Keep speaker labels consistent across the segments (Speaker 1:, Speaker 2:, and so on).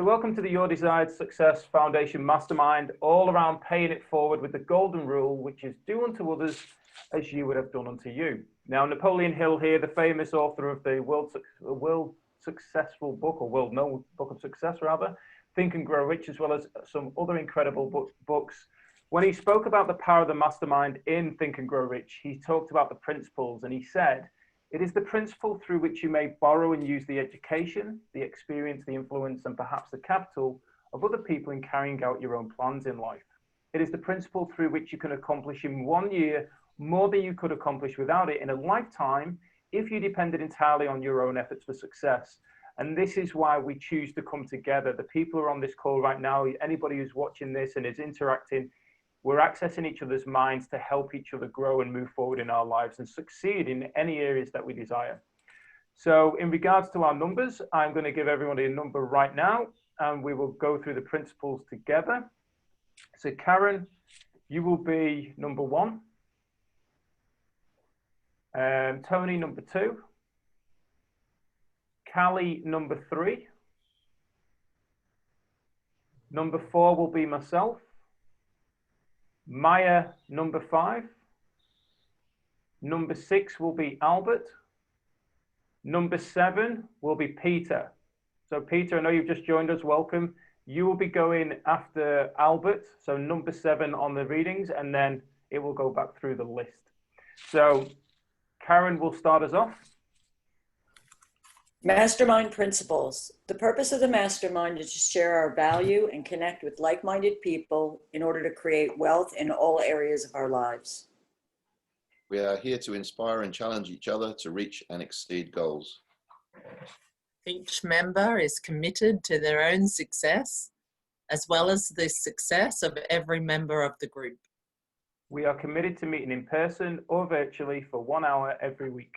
Speaker 1: welcome to the Your Desired Success Foundation Mastermind, all around paying it forward with the golden rule, which is do unto others as you would have done unto you. Now, Napoleon Hill here, the famous author of the world successful book, or world known book of success rather, Think and Grow Rich, as well as some other incredible books. When he spoke about the power of the mastermind in Think and Grow Rich, he talked about the principles, and he said, it is the principle through which you may borrow and use the education, the experience, the influence, and perhaps the capital of other people in carrying out your own plans in life. It is the principle through which you can accomplish in 1 year more than you could accomplish without it in a lifetime if you depended entirely on your own efforts for success. And this is why we choose to come together. The people who are on this call right now, anybody who's watching this and is interacting, we're accessing each other's minds to help each other grow and move forward in our lives and succeed in any areas that we desire. So in regards to our numbers, I'm going to give everybody a number right now, and we will go through the principles together. So Karen, you will be number 1. Tony, number 2. Callie, number 3. Number 4 will be myself. Maya, number 5. Number 6 will be Albert. Number 7 will be Peter. So Peter, I know you've just joined us, welcome. You will be going after Albert, so number 7 on the readings, and then it will go back through the list. So Karen will start us off.
Speaker 2: Mastermind principles. The purpose of the mastermind is to share our value and connect with like-minded people in order to create wealth in all areas of our lives.
Speaker 3: We are here to inspire and challenge each other to reach and exceed goals.
Speaker 4: Each member is committed to their own success, as well as the success of every member of the group.
Speaker 1: We are committed to meeting in person or virtually for 1 hour every week.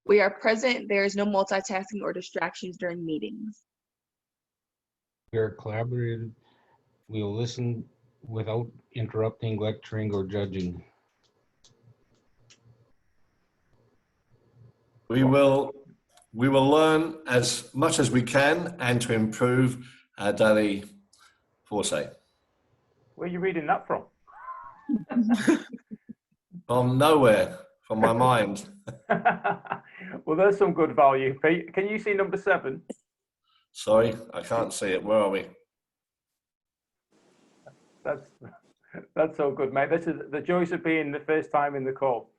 Speaker 5: We are present. There is no multitasking or distractions during meetings.
Speaker 6: We are collaborative. We will listen without interrupting, lecturing, or judging.
Speaker 7: We will learn as much as we can and to improve our daily foresight.
Speaker 1: Where are you reading that from?
Speaker 7: From nowhere, from my mind.
Speaker 1: Well, there's some good value. Pete, can you see number 7?
Speaker 7: Sorry, I can't see it. Where are we?
Speaker 1: That's so good, mate. This is the joys of being the first time in the call.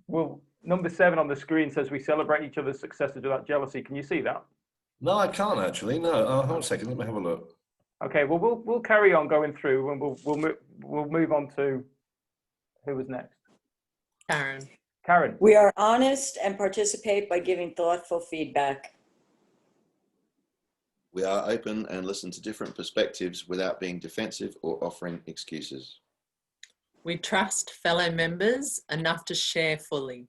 Speaker 1: Well, number 7 on the screen says we celebrate each other's successes without jealousy. Can you see that?
Speaker 7: No, I can't actually. No, hold on a second. Let me have a look.
Speaker 1: Okay, well, we'll carry on going through, and we'll move on to who was next. Karen.
Speaker 2: We are honest and participate by giving thoughtful feedback.
Speaker 3: We are open and listen to different perspectives without being defensive or offering excuses.
Speaker 4: We trust fellow members enough to share fully.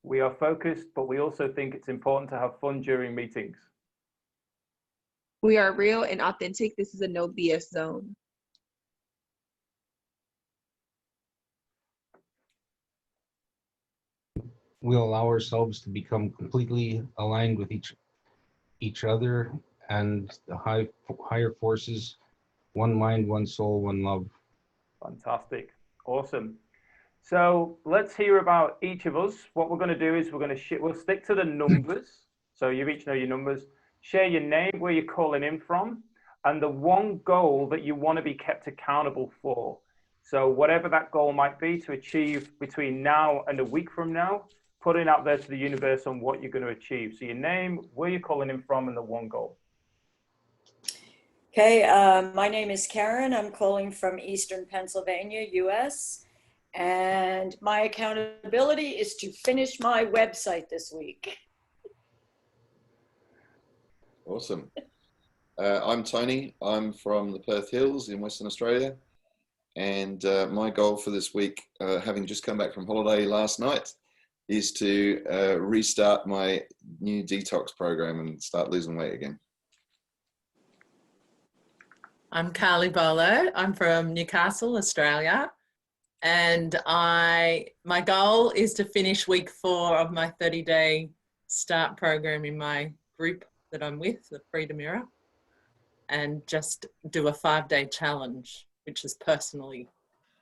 Speaker 1: We are focused, but we also think it's important to have fun during meetings.
Speaker 5: We are real and authentic. This is a no BS zone.
Speaker 6: We allow ourselves to become completely aligned with each other and the higher forces. One mind, one soul, one love.
Speaker 1: Fantastic. Awesome. So let's hear about each of us. What we're going to do is we'll stick to the numbers. So you each know your numbers. Share your name, where you're calling in from, and the one goal that you want to be kept accountable for. So whatever that goal might be to achieve between now and a week from now, put it out there to the universe on what you're going to achieve. So your name, where you're calling in from, and the one goal.
Speaker 2: Okay, my name is Karen. I'm calling from Eastern Pennsylvania, US. And my accountability is to finish my website this week.
Speaker 3: Awesome. I'm Tony. I'm from the Perth Hills in Western Australia. And my goal for this week, having just come back from holiday last night, is to restart my new detox program and start losing weight again.
Speaker 4: I'm Carly Bolo. I'm from Newcastle, Australia. And my goal is to finish week 4 of my 30-day start program in my group, that I'm with, the Freedom Era, and just do a 5-day challenge, which is personally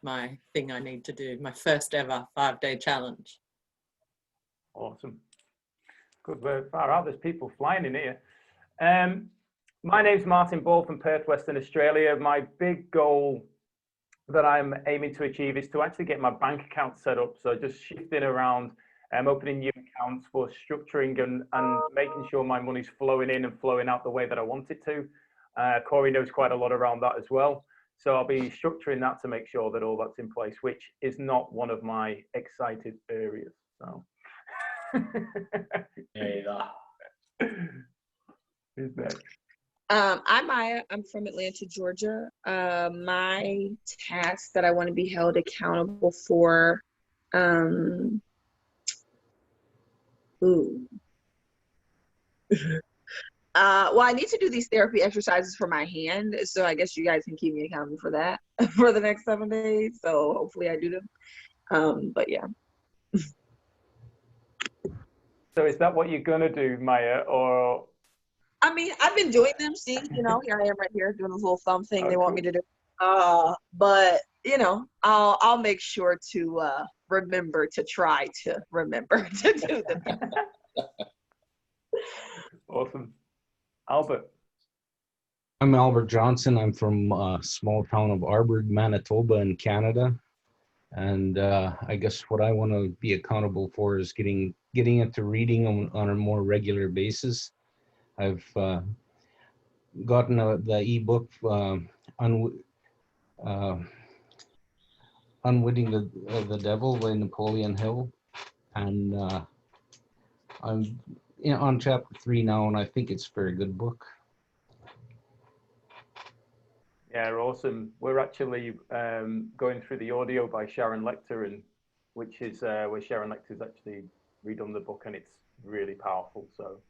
Speaker 4: my thing I need to do, my first ever 5-day challenge.
Speaker 1: Awesome. Good work. Far out, there's people flying in here. My name's Martin Ball from Perth, Western Australia. My big goal that I'm aiming to achieve is to actually get my bank account set up. So just shifting around, opening new accounts for structuring and making sure my money's flowing in and flowing out the way that I want it to. Corey knows quite a lot around that as well. So I'll be structuring that to make sure that all that's in place, which is not one of my excited areas. So. Who's next?
Speaker 5: I'm Maya. I'm from Atlanta, Georgia. My task that I want to be held accountable for, well, I need to do these therapy exercises for my hand, so I guess you guys can keep me accountable for that for the next 7 days. So hopefully I do them. But yeah.
Speaker 1: So is that what you're gonna do, Maya, or?
Speaker 5: I mean, I've been doing them. See, you know, here I am right here doing this little thumb thing they want me to do. But you know, I'll make sure to remember to try to remember to do them.
Speaker 1: Awesome. Albert.
Speaker 6: I'm Albert Johnson. I'm from a small town of Arborg, Manitoba in Canada. And I guess what I want to be accountable for is getting into reading on a more regular basis. I've gotten the ebook Unwitting the Devil by Napoleon Hill, and I'm on chapter 3 now, and I think it's a very good book.
Speaker 1: Yeah, awesome. We're actually going through the audio by Sharon Lecter, and which is where Sharon Lecter's actually redone the book, and it's really powerful. So,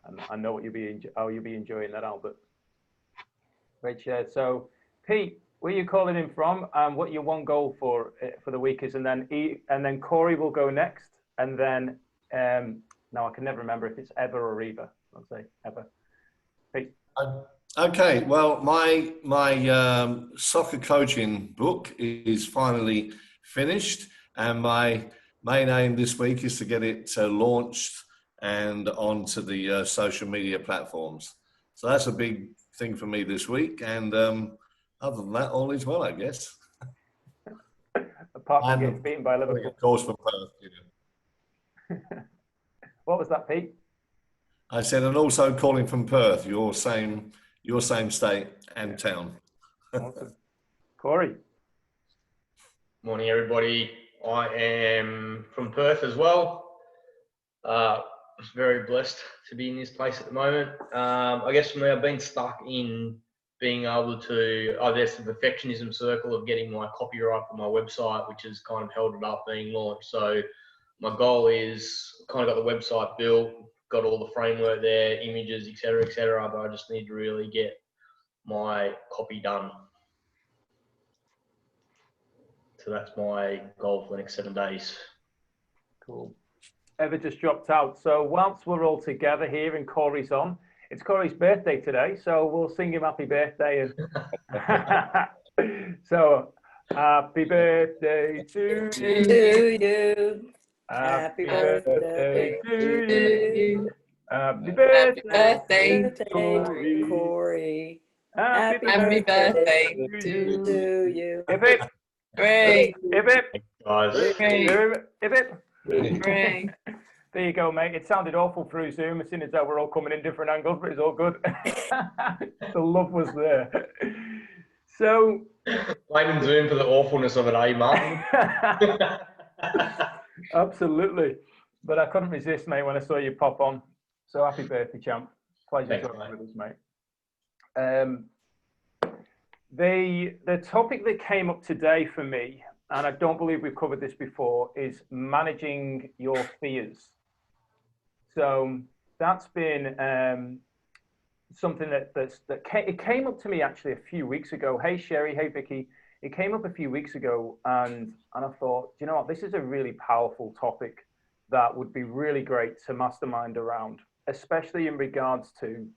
Speaker 1: and I know what you'll be enjoying that, Albert. Great share. So, Pete, where are you calling in from, and what your one goal for the week is, and then Corey will go next, and then now I can never remember if it's Ever or Eva. I'll say Ever. Pete.
Speaker 7: Okay, well, my soccer coaching book is finally finished, and my main aim this week is to get it launched and onto the social media platforms. So that's a big thing for me this week, and other than that, all is well, I guess.
Speaker 1: Apart from getting beaten by Liverpool.
Speaker 7: Of course, from Perth. Yeah.
Speaker 1: What was that, Pete?
Speaker 7: I said, and also calling from Perth, your same state and town.
Speaker 1: Awesome. Corey.
Speaker 8: Morning, everybody. I am from Perth as well. Just very blessed to be in this place at the moment. I guess for me, I've been stuck in being able to, I guess, the perfectionism circle of getting my copyright for my website, which has kind of held it up being launched. So my goal is kind of got the website built, got all the framework there, images, etc., but I just need to really get my copy done. So that's my goal for the next 7 days.
Speaker 1: Cool. Ever just dropped out. So whilst we're all together here and Corey's on, it's Corey's birthday today, so we'll sing him happy birthday. So happy birthday to
Speaker 2: you.
Speaker 1: Happy birthday to you. Happy birthday,
Speaker 2: Corey.
Speaker 1: Happy
Speaker 4: birthday
Speaker 2: to you.
Speaker 1: Hip hip.
Speaker 4: Hooray!
Speaker 1: Hip hip.
Speaker 8: Guys.
Speaker 1: Hip hip.
Speaker 4: Hooray!
Speaker 1: There you go, mate. It sounded awful through Zoom, as soon as we're all coming in different angles, but it's all good. The love was there. So,
Speaker 8: blaming Zoom for the awfulness of it, eh, Martin?
Speaker 1: Absolutely. But I couldn't resist, mate, when I saw you pop on. So happy birthday, champ. Pleasure to have you with us, mate. The topic that came up today for me, and I don't believe we've covered this before, is managing your fears. So that's been something it came up to me actually a few weeks ago. Hey Sherry, hey Vicky. It came up a few weeks ago, and I thought, you know what, this is a really powerful topic that would be really great to mastermind around. especially in regards to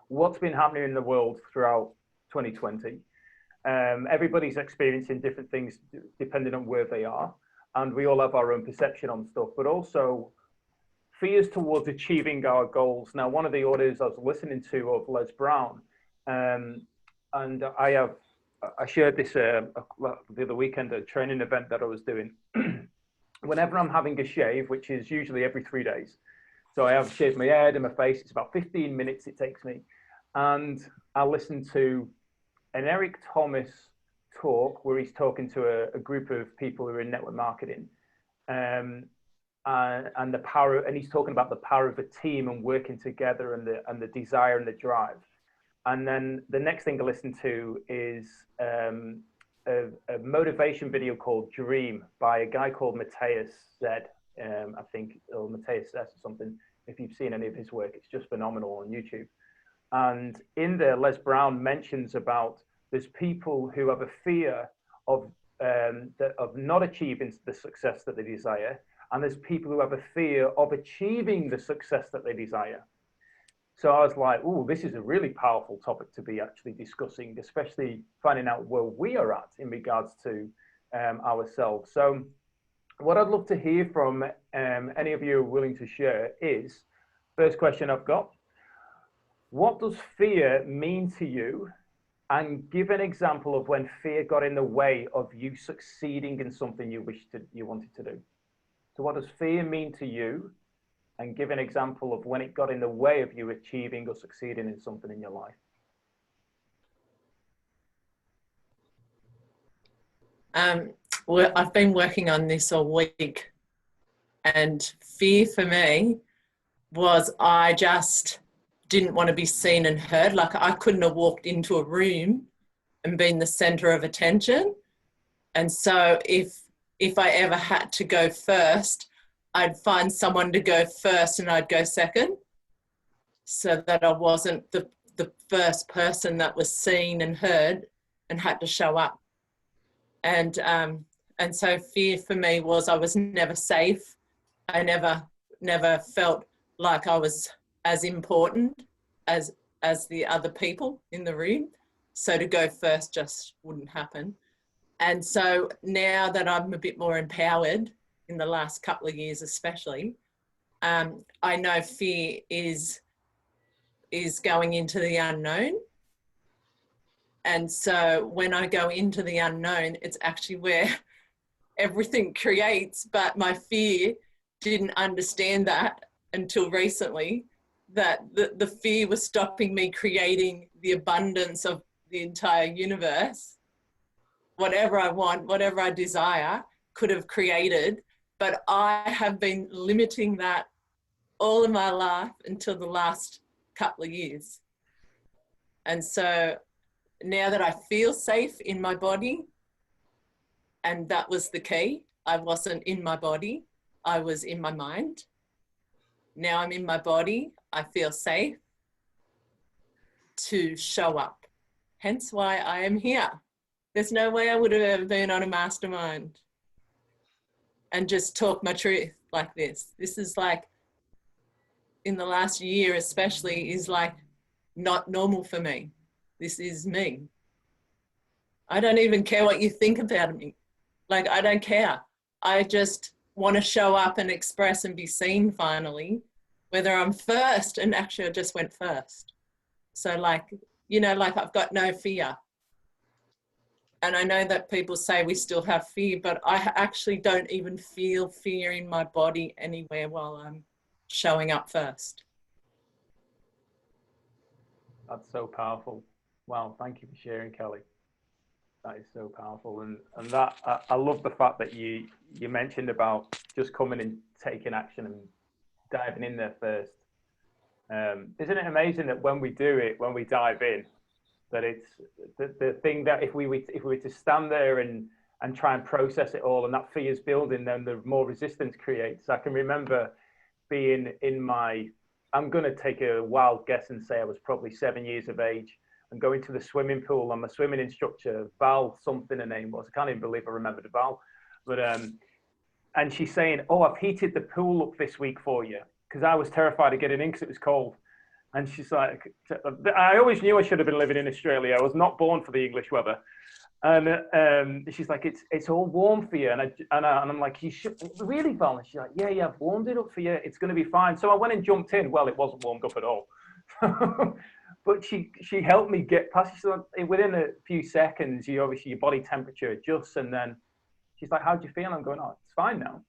Speaker 1: what's been happening in the world throughout 2020. Everybody's experiencing different things depending on where they are, and we all have our own perception on stuff, but also fears towards achieving our goals. Now, one of the audios I was listening to of Les Brown, and I shared this the other weekend at a training event that I was doing. Whenever I'm having a shave, which is usually every 3 days, so I have shaved my head and my face, it's about 15 minutes it takes me, and I listen to an Eric Thomas talk where he's talking to a group of people who are in network marketing, and the power, and he's talking about the power of a team and working together, and the desire and the drive. And then the next thing I listen to is a motivation video called Dream by a guy called Matthias Z, I think, or Matthias S or something. If you've seen any of his work, it's just phenomenal on YouTube. And in there, Les Brown mentions about there's people who have a fear of not achieving the success that they desire, and there's people who have a fear of achieving the success that they desire. So I was like, oh, this is a really powerful topic to be actually discussing, especially finding out where we are at in regards to ourselves. So what I'd love to hear from any of you who are willing to share is, first question I've got, what does fear mean to you? And give an example of when fear got in the way of you succeeding in something you wanted to do. So what does fear mean to you? And give an example of when it got in the way of you achieving or succeeding in something in your life.
Speaker 4: Well, I've been working on this all week, and fear for me was I just didn't want to be seen and heard. Like, I couldn't have walked into a room and been the center of attention. And so if I ever had to go first, I'd find someone to go first and I'd go second, so that I wasn't the first person that was seen and heard and had to show up. And so fear for me was I was never safe. I never felt like I was as important as the other people in the room. So to go first just wouldn't happen. And so now that I'm a bit more empowered, in the last couple of years especially, I know fear is going into the unknown. And so when I go into the unknown, it's actually where everything creates. But my fear didn't understand that until recently, that the fear was stopping me creating the abundance of the entire universe. Whatever I want, whatever I desire, could have created. But I have been limiting that all of my life until the last couple of years. And so now that I feel safe in my body, and that was the key, I wasn't in my body, I was in my mind. Now I'm in my body, I feel safe to show up. Hence why I am here. There's no way I would have ever been on a mastermind and just talk my truth like this. This is like, in the last year especially, is like not normal for me. This is me. I don't even care what you think about me. Like, I don't care. I just want to show up and express and be seen finally, whether I'm first, and actually I just went first. So like, you know, like I've got no fear. And I know that people say we still have fear, but I actually don't even feel fear in my body anywhere while I'm showing up first.
Speaker 1: That's so powerful. Wow, thank you for sharing, Kelly. That is so powerful. And that, I love the fact that you mentioned about just coming and taking action and diving in there first. Isn't it amazing that when we do it, when we dive in, that it's the thing that if we were to stand there and try and process it all, and that fear is building, then the more resistance creates. I can remember being in my, I'm going to take a wild guess and say I was probably 7 years of age, and going to the swimming pool, and my swimming instructor, Val something her name was, I can't even believe I remembered Val, but and she's saying, oh, I've heated the pool up this week for you. because I was terrified of getting in because it was cold. And she's like, I always knew I should have been living in Australia. I was not born for the English weather. And she's like, it's all warm for you. And I'm like, you should really, Val? And she's like, yeah, I've warmed it up for you. It's going to be fine. So I went and jumped in. Well, it wasn't warmed up at all. But she helped me get past. She's like, within a few seconds, your body temperature adjusts. And then she's like, how do you feel? I'm going, oh, it's fine now.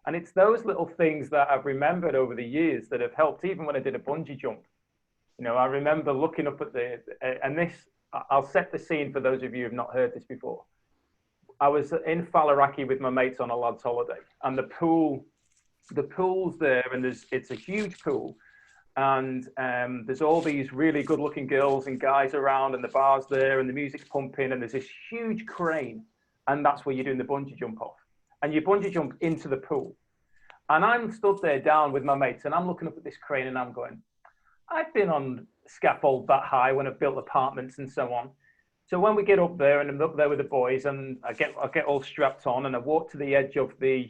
Speaker 1: And it's those little things that I've remembered over the years that have helped, even when I did a bungee jump. You know, I remember looking up at and this, I'll set the scene for those of you who have not heard this before. I was in Faliraki with my mates on a lad's holiday, and the pool's there, and it's a huge pool. And there's all these really good looking girls and guys around, and the bar's there, and the music's pumping, and there's this huge crane, and that's where you're doing the bungee jump off. And you bungee jump into the pool. And I'm stood there down with my mates, and I'm looking up at this crane, and I'm going, I've been on scaffold that high when I've built apartments and so on. So when we get up there, and I'm up there with the boys, and I get all strapped on, and I walk to the edge of the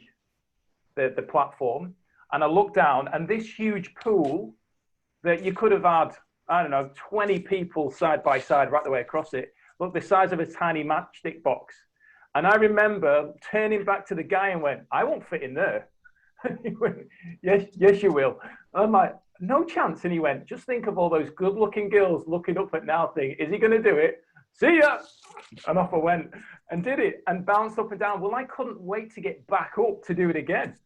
Speaker 1: platform, and I look down, and this huge pool that you could have had, I don't know, 20 people side by side right the way across it, look the size of a tiny matchstick box. And I remember turning back to the guy and went, I won't fit in there. He went, yes, you will. I'm like, no chance. And he went, just think of all those good looking girls looking up at now thing. Is he going to do it? See ya. And off I went and did it and bounced up and down. Well, I couldn't wait to get back up to do it again.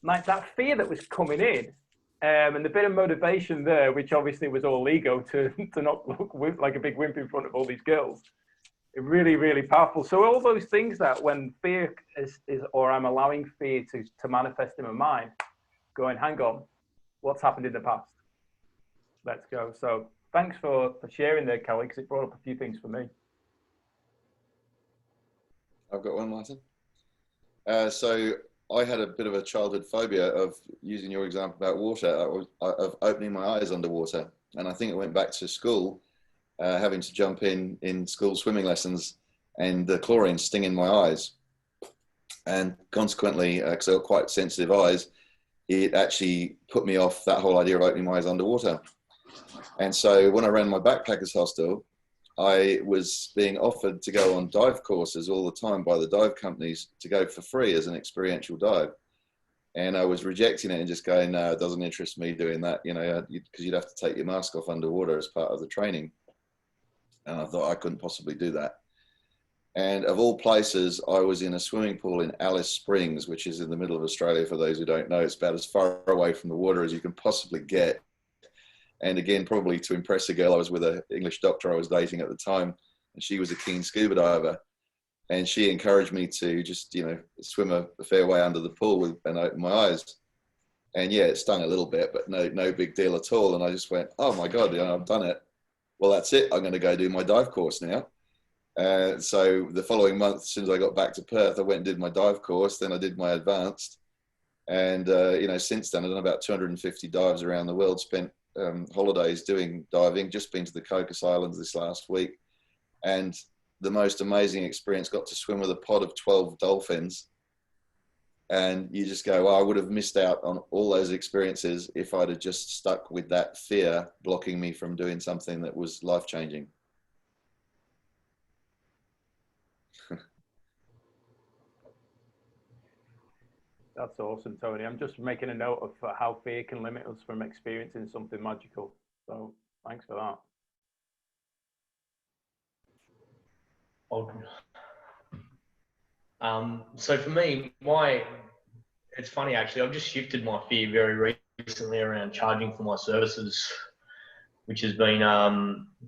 Speaker 1: Like that fear that was coming in and the bit of motivation there, which obviously was all ego to not look like a big wimp in front of all these girls. It really, really powerful. So all those things that when fear is or I'm allowing fear to manifest in my mind, going, hang on, what's happened in the past? Let's go. So thanks for sharing there, Kelly, because it brought up a few things for me.
Speaker 3: I've got one, Martin. So I had a bit of a childhood phobia of using your example about water, of opening my eyes underwater. And I think it went back to school, having to jump in school swimming lessons and the chlorine stinging my eyes. And consequently, because I've got quite sensitive eyes, it actually put me off that whole idea of opening my eyes underwater. And so when I ran my backpackers hostel, I was being offered to go on dive courses all the time by the dive companies to go for free as an experiential dive. And I was rejecting it and just going, no, it doesn't interest me doing that, you know, because you'd have to take your mask off underwater as part of the training. And I thought I couldn't possibly do that. And of all places, I was in a swimming pool in Alice Springs, which is in the middle of Australia. For those who don't know, it's about as far away from the water as you can possibly get. And again, probably to impress a girl, I was with an English doctor I was dating at the time, and she was a keen scuba diver. And she encouraged me to just, you know, swim a fair way under the pool and open my eyes. And yeah, it stung a little bit, but no big deal at all. And I just went, oh my God, you know, I've done it. Well, that's it. I'm going to go do my dive course now. So the following month, as soon as I got back to Perth, I went and did my dive course. Then I did my advanced. And, you know, since then, I've done about 250 dives around the world, spent holidays doing diving, just been to the Cocos Islands this last week. And the most amazing experience, got to swim with a pod of 12 dolphins. And you just go, well, I would have missed out on all those experiences if I'd have just stuck with that fear blocking me from doing something that was life-changing.
Speaker 1: That's awesome, Tony. I'm just making a note of how fear can limit us from experiencing something magical. So thanks for that.
Speaker 8: So for me, it's funny actually, I've just shifted my fear very recently around charging for my services, which has been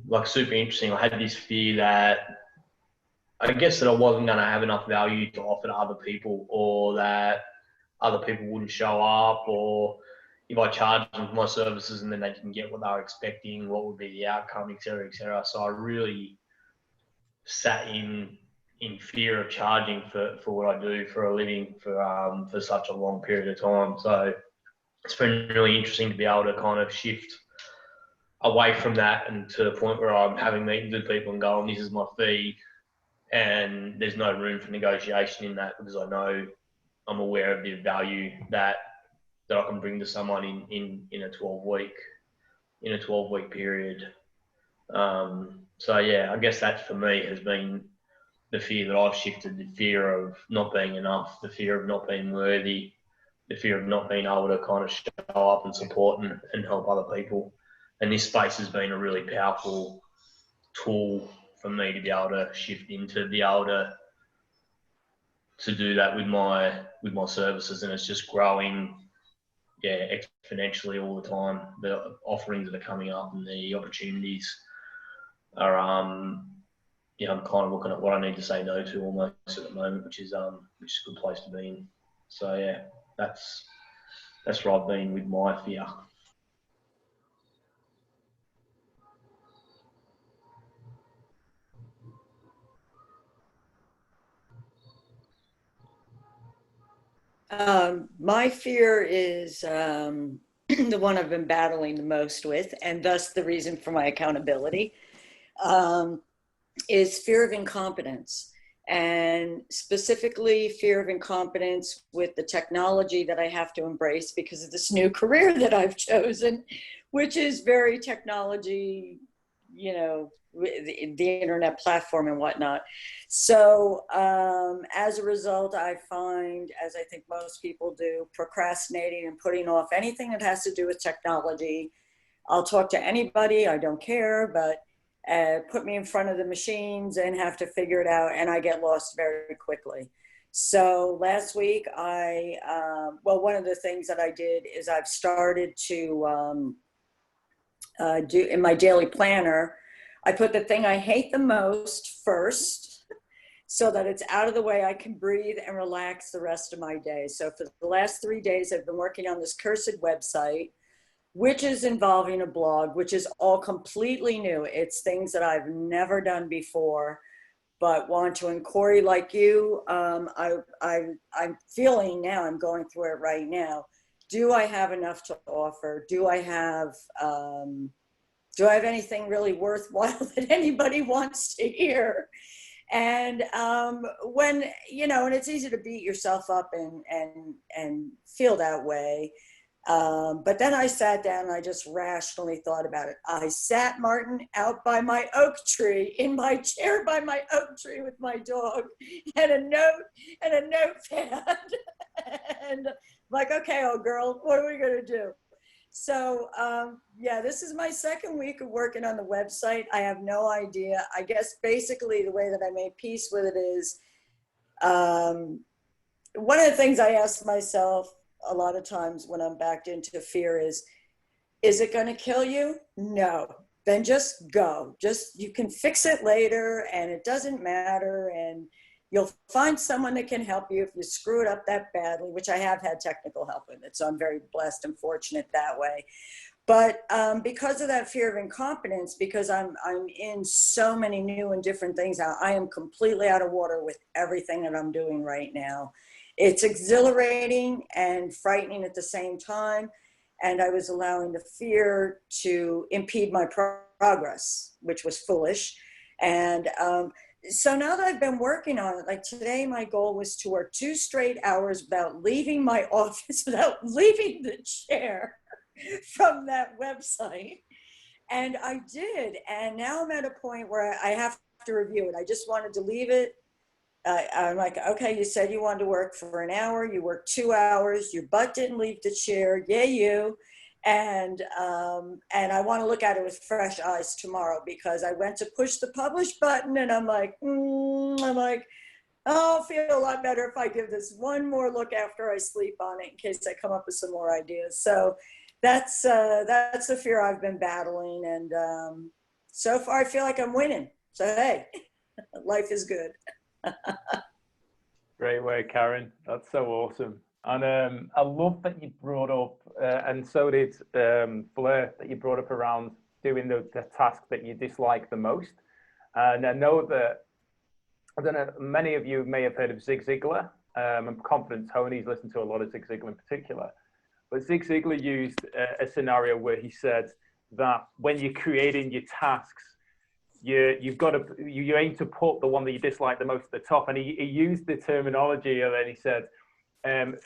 Speaker 8: like super interesting. I had this fear that I guess that I wasn't going to have enough value to offer to other people, or that other people wouldn't show up, or if I charged them for my services and then they didn't get what they were expecting, what would be the outcome, et cetera, et cetera. So I really sat in fear of charging for what I do for a living for such a long period of time. So it's been really interesting to be able to kind of shift away from that and to the point where I'm having meetings with people and going, this is my fee, and there's no room for negotiation in that, because I know, I'm aware of the value that that I can bring to someone in a 12-week period. So yeah, I guess that for me has been the fear that I've shifted, the fear of not being enough, the fear of not being worthy, the fear of not being able to kind of show up and support and help other people. And this space has been a really powerful tool for me to be able to shift into, be able to do that with my services, and it's just growing, exponentially all the time. The offerings that are coming up and the opportunities are, I'm kind of looking at what I need to say no to almost at the moment, which is a good place to be in. So yeah, that's where I've been with my fear.
Speaker 2: My fear is the one I've been battling the most with, and thus the reason for my accountability, is fear of incompetence, and specifically fear of incompetence with the technology that I have to embrace because of this new career that I've chosen, which is very technology, the internet platform and whatnot. So as a result, I find, as I think most people do, procrastinating and putting off anything that has to do with technology. I'll talk to anybody, I don't care, but put me in front of the machines and have to figure it out, and I get lost very quickly. So last week, one of the things that I did is I've started to do in my daily planner, I put the thing I hate the most first so that it's out of the way. I can breathe and relax the rest of my day. So for the last 3 days, I've been working on this cursed website, which is involving a blog, which is all completely new. It's things that I've never done before, but want to. And Corey, like you, I'm feeling now, I'm going through it right now. Do I have enough to offer? Do I have anything really worthwhile that anybody wants to hear? And when, and it's easy to beat yourself up and feel that way. But then I sat down and I just rationally thought about it. I sat, Martin, out by my oak tree, in my chair by my oak tree with my dog and a notepad. And like, okay, old girl, what are we going to do? So, this is my second week of working on the website. I have no idea. I guess basically the way that I made peace with it is, one of the things I ask myself a lot of times when I'm backed into fear is it going to kill you? No. Then just go. You can fix it later and it doesn't matter. And you'll find someone that can help you if you screw it up that badly, which I have had technical help with it. So I'm very blessed and fortunate that way. But because of that fear of incompetence, because I'm in so many new and different things now, I am completely out of water with everything that I'm doing right now. It's exhilarating and frightening at the same time. And I was allowing the fear to impede my progress, which was foolish. And so now that I've been working on it, like today, my goal was to work 2 straight hours without leaving my office, without leaving the chair from that website. And I did. And now I'm at a point where I have to review it. I just wanted to leave it. I'm like, okay, you said you wanted to work for an hour. You worked 2 hours. Your butt didn't leave the chair. Yay, you. And I want to look at it with fresh eyes tomorrow, because I went to push the publish button and I'm like, oh, I'll feel a lot better if I give this one more look after I sleep on it in case I come up with some more ideas. So that's the fear I've been battling. And so far I feel like I'm winning. So, hey, life is good.
Speaker 1: Great way, Karen. That's so awesome. And I love that you brought up, and so did Blair, that you brought up around doing the task that you dislike the most. And I know that, I don't know, many of you may have heard of Zig Ziglar. I'm confident Tony's listened to a lot of Zig Ziglar in particular. But Zig Ziglar used a scenario where he said that when you're creating your tasks, you aim to put the one that you dislike the most at the top. And he used the terminology, and then he said,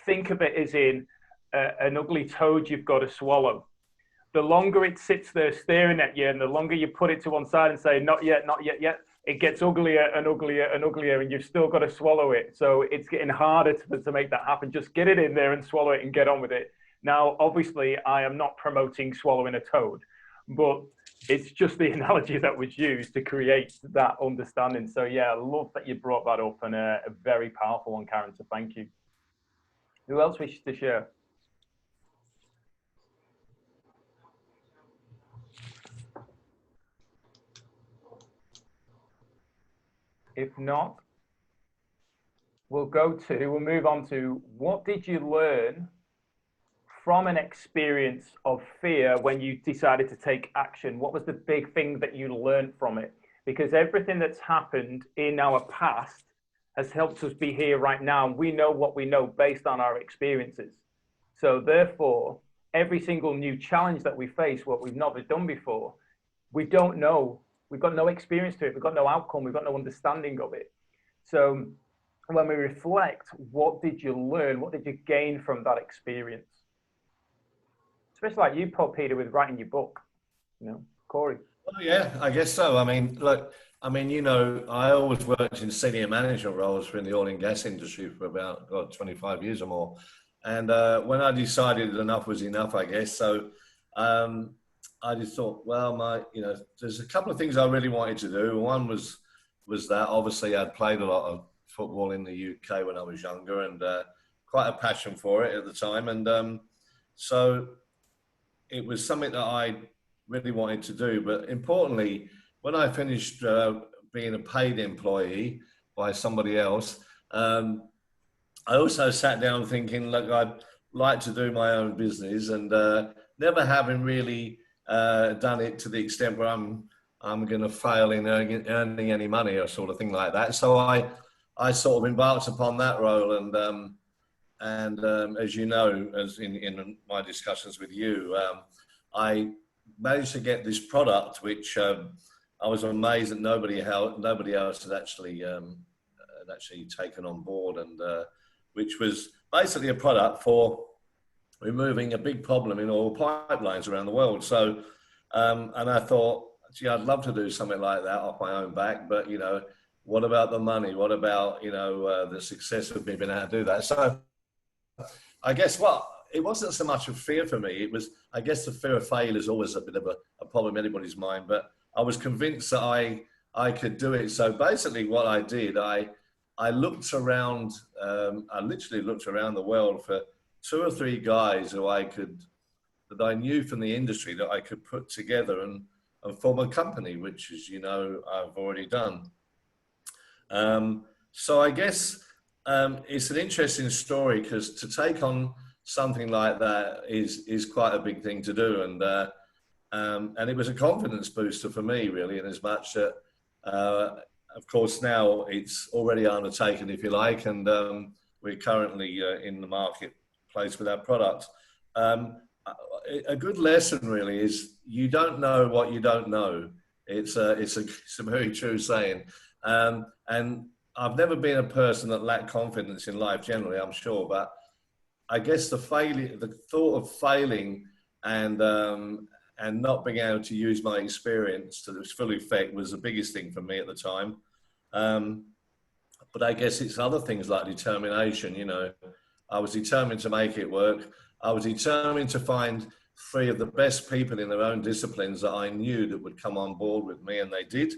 Speaker 1: think of it as in an ugly toad you've got to swallow. The longer it sits there staring at you, and the longer you put it to one side and say, not yet, not yet, yet, it gets uglier and uglier and uglier, and you've still got to swallow it. So it's getting harder to make that happen. Just get it in there and swallow it and get on with it. Now, obviously, I am not promoting swallowing a toad, but it's just the analogy that was used to create that understanding. So yeah, I love that you brought that up, and a very powerful one, Karen, so thank you. Who else wishes to share? If not, we'll move on to, what did you learn from an experience of fear when you decided to take action? What was the big thing that you learned from it? Because everything that's happened in our past has helped us be here right now. We know what we know based on our experiences. So therefore, every single new challenge that we face, what we've never done before, we don't know. We've got no experience to it. We've got no outcome. We've got no understanding of it. So when we reflect, what did you learn? What did you gain from that experience? Especially like you, Paul Peter, with writing your book, you know, Corey.
Speaker 7: Oh, yeah, I guess so. I mean, look, you know, I always worked in senior management roles in the oil and gas industry for about 25 years or more. And when I decided enough was enough, I guess, so I just thought, well, you know, there's a couple of things I really wanted to do. One was that obviously I'd played a lot of football in the UK when I was younger, and quite a passion for it at the time. And so it was something that I really wanted to do. But importantly, when I finished being a paid employee by somebody else, I also sat down thinking, look, I'd like to do my own business, and never having really done it to the extent where I'm going to fail in earning any money or sort of thing like that. So I sort of embarked upon that role, and as you know, as in my discussions with you, I managed to get this product, which I was amazed that nobody else had actually taken on board, and which was basically a product for removing a big problem in oil pipelines around the world. So, and I thought, gee, I'd love to do something like that off my own back, but you know, what about the money? What about, you know, the success of me being able to do that? So I guess, it wasn't so much of fear for me. It was, I guess, the fear of failure is always a bit of a problem in anybody's mind, but I was convinced that I could do it. So basically what I did, I looked around, I literally looked around the world for 2 or 3 guys that I knew from the industry that I could put together and form a company, which, as you know, I've already done. So I guess it's an interesting story, because to take on something like that is quite a big thing to do, and it was a confidence booster for me, really, in as much that, of course, now it's already undertaken, if you like, and we're currently in the marketplace with our product. A good lesson really is, you don't know what you don't know. It's a very true saying. And I've never been a person that lacked confidence in life generally, I'm sure, but I guess the thought of failing and not being able to use my experience to its full effect was the biggest thing for me at the time. But I guess it's other things like determination. You know, I was determined to make it work. I was determined to find 3 of the best people in their own disciplines that I knew that would come on board with me, and they did.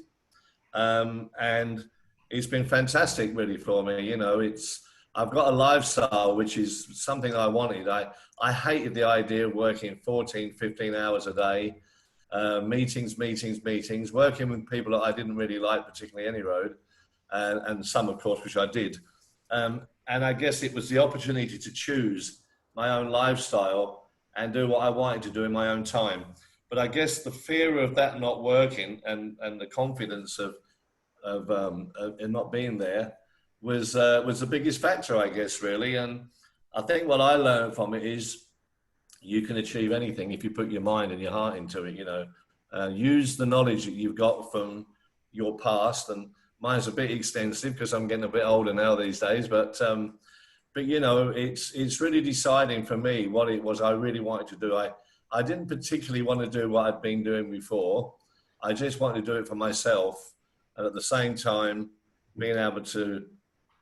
Speaker 7: And it's been fantastic really for me. You know, I've got a lifestyle which is something I wanted. I hated the idea of working 14, 15 hours a day, meetings, working with people that I didn't really like, particularly any road, and some, of course, which I did. And I guess it was the opportunity to choose my own lifestyle and do what I wanted to do in my own time. But I guess the fear of that not working and the confidence of not being there was the biggest factor, I guess, really. And I think what I learned from it is, you can achieve anything if you put your mind and your heart into it. You know, use the knowledge that you've got from your past, and mine's a bit extensive because I'm getting a bit older now these days, but but you know, it's really deciding for me what it was I really wanted to do. I didn't particularly want to do what I'd been doing before. I just wanted to do it for myself, and at the same time being able to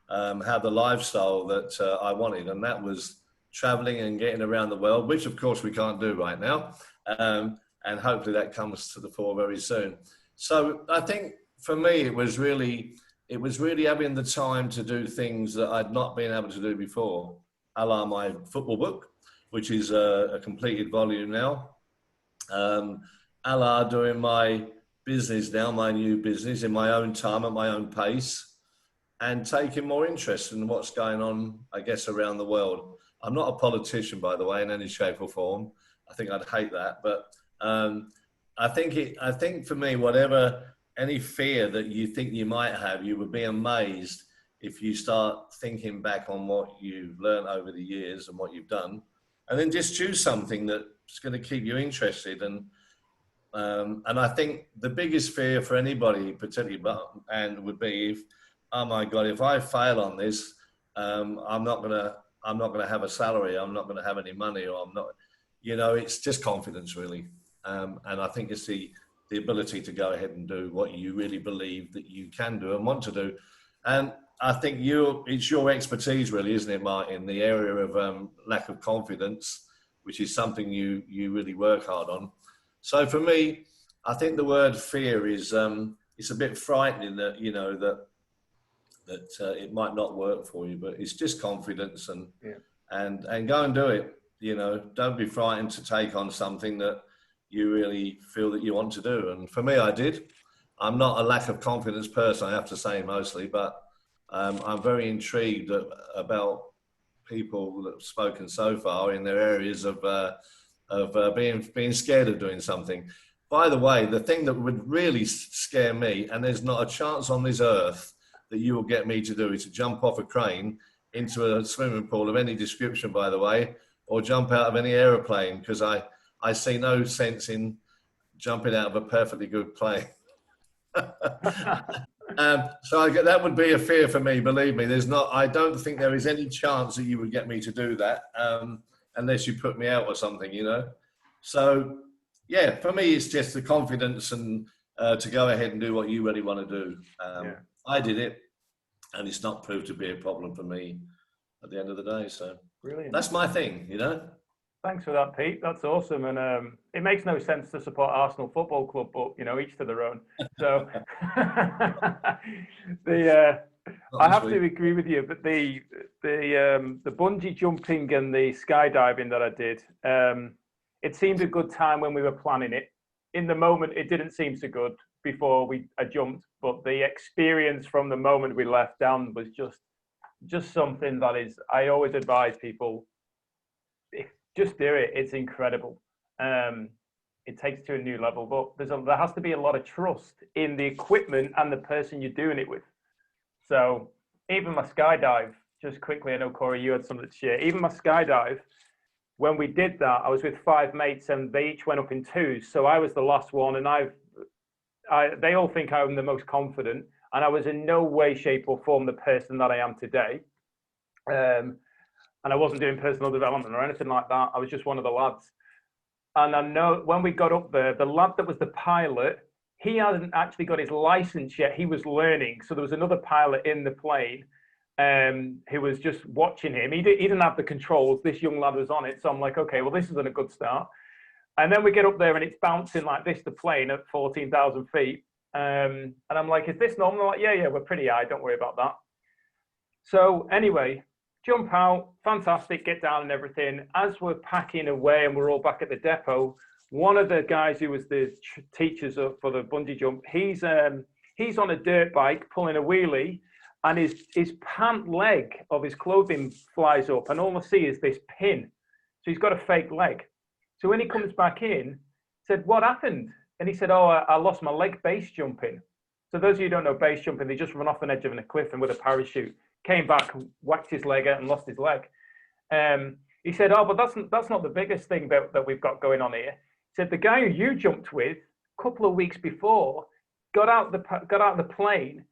Speaker 7: have the lifestyle that I wanted, and that was traveling and getting around the world, which of course we can't do right now, and hopefully that comes to the fore very soon. So I think for me it was really having the time to do things that I'd not been able to do before, a la my football book, which is a completed volume now, a la doing my business now, my new business, in my own time, at my own pace, and taking more interest in what's going on, I guess, around the world. I'm not a politician, by the way, in any shape or form. I think I'd hate that. But I think for me, whatever, any fear that you think you might have, you would be amazed if you start thinking back on what you've learned over the years and what you've done, and then just choose something that's going to keep you interested. And I think the biggest fear for anybody, particularly, would be if, oh my God, if I fail on this, I'm not gonna have a salary. I'm not gonna have any money, or I'm not. You know, it's just confidence, really. And I think it's the ability to go ahead and do what you really believe that you can do and want to do. And I think it's your expertise, really, isn't it, Martin? The area of lack of confidence, which is something you really work hard on. So for me, I think the word fear is it's a bit frightening that, you know, that it might not work for you, but it's just confidence and go and do it. You know, don't be frightened to take on something that you really feel that you want to do. And for me, I did. I'm not a lack of confidence person, I have to say, mostly, but I'm very intrigued about people that have spoken so far in their areas of being scared of doing something. By the way, the thing that would really scare me, and there's not a chance on this earth that you will get me to do, is to jump off a crane into a swimming pool of any description, by the way, or jump out of any aeroplane, because I see no sense in jumping out of a perfectly good plane. So that would be a fear for me. Believe me, I don't think there is any chance that you would get me to do that unless you put me out or something, you know. So yeah, for me, it's just the confidence and to go ahead and do what you really want to do. I did it, and it's not proved to be a problem for me at the end of the day. So
Speaker 1: brilliant.
Speaker 7: That's my thing, you know.
Speaker 1: Thanks for that, Pete. That's awesome. And it makes no sense to support Arsenal Football Club, but, you know, each to their own. So I have to agree with you, but the bungee jumping and the skydiving that I did, it seemed a good time when we were planning it. In the moment, it didn't seem so good before I jumped, but the experience from the moment we left down was just something that is, I always advise people, just do it. It's incredible. It takes to a new level, but there has to be a lot of trust in the equipment and the person you're doing it with. So even my skydive, just quickly, I know Corey, you had something to share. Even my skydive, when we did that, I was with 5 mates and they each went up in 2s. So I was the last one, and they all think I'm the most confident, and I was in no way, shape or form the person that I am today. And I wasn't doing personal development or anything like that. I was just one of the lads. And I know when we got up there, the lad that was the pilot, he hadn't actually got his license yet. He was learning. So there was another pilot in the plane who was just watching him. He didn't have the controls. This young lad was on it. So I'm like, okay, well, this isn't a good start. And then we get up there and it's bouncing like this, the plane at 14,000 feet. And I'm like, is this normal? Like, yeah, we're pretty high. Don't worry about that. So anyway, jump out, fantastic, get down and everything. As we're packing away and we're all back at the depot, one of the guys who was the teachers for the bungee jump, he's on a dirt bike pulling a wheelie, and his pant leg of his clothing flies up, and all I see is this pin. So he's got a fake leg. So when he comes back in, said, what happened? And he said, oh, I lost my leg base jumping. So those of you who don't know base jumping, they just run off an edge of a cliff and with a parachute. Came back, whacked his leg out and lost his leg. He said, oh, but that's not the biggest thing that we've got going on here. He said, the guy who you jumped with a couple of weeks before got out the plane,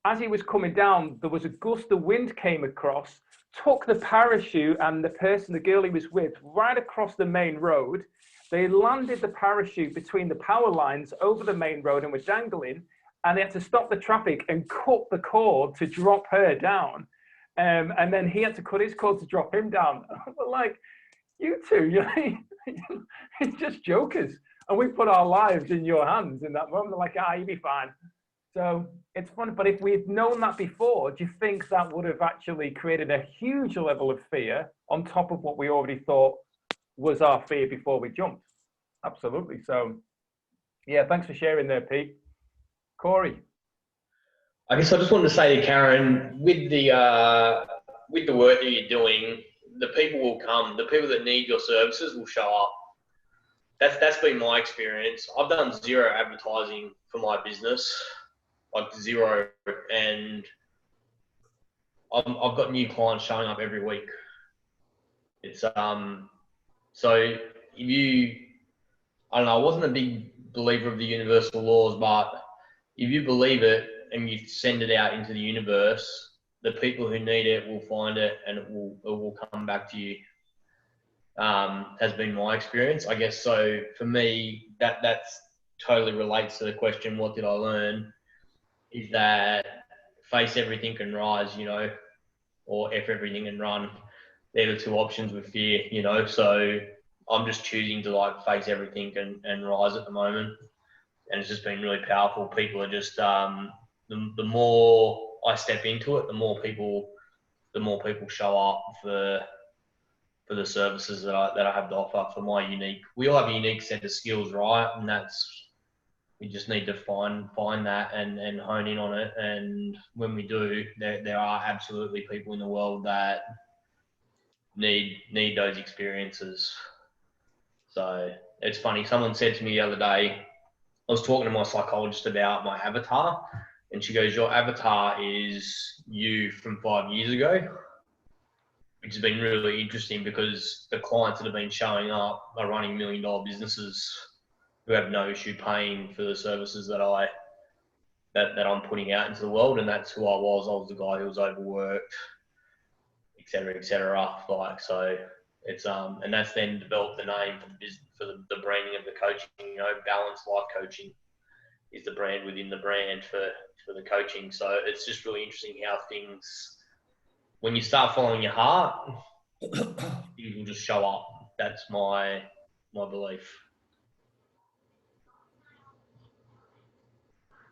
Speaker 1: as he was coming down, there was a gust of wind came across, took the parachute and the person, the girl he was with, right across the main road. They landed the parachute between the power lines over the main road and were dangling, and they had to stop the traffic and cut the cord to drop her down. And then he had to cut his cord to drop him down. But like, you two, you're just jokers. And we put our lives in your hands in that moment. They're like, you'll be fine. So it's funny, but if we had known that before, do you think that would have actually created a huge level of fear on top of what we already thought was our fear before we jumped? Absolutely. So yeah, thanks for sharing there, Pete. Corey.
Speaker 8: I guess I just wanted to say to Karen, with the work that you're doing, the people will come. The people that need your services will show up. That's been my experience. I've done zero advertising for my business. Like zero, and I've got new clients showing up every week. It's so if you, I don't know, I wasn't a big believer of the universal laws, but if you believe it and you send it out into the universe, the people who need it will find it, and it will come back to you. Has been my experience, I guess. So for me, that's totally relates to the question, what did I learn? Is that face everything and rise, or F everything and run. They're the two options with fear, So I'm just choosing to face everything and rise at the moment. And it's just been really powerful. People are just, the more I step into it, the more people show up for the services that I have to offer for my we all have a unique set of skills, right? And we just need to find that and hone in on it. And when we do, there are absolutely people in the world that need those experiences. So it's funny. Someone said to me the other day, I was talking to my psychologist about my avatar, and she goes, your avatar is you from 5 years ago, which has been really interesting because the clients that have been showing up are running $1 million businesses who have no issue paying for the services that I'm putting out into the world. And that's who I was. I was the guy who was overworked, et cetera, et cetera. So it's, and that's then developed the name for the business, for the branding of the coaching, Balanced Life Coaching is the brand within the brand for the coaching. So it's just really interesting how things, when you start following your heart, things will just show up. That's my belief.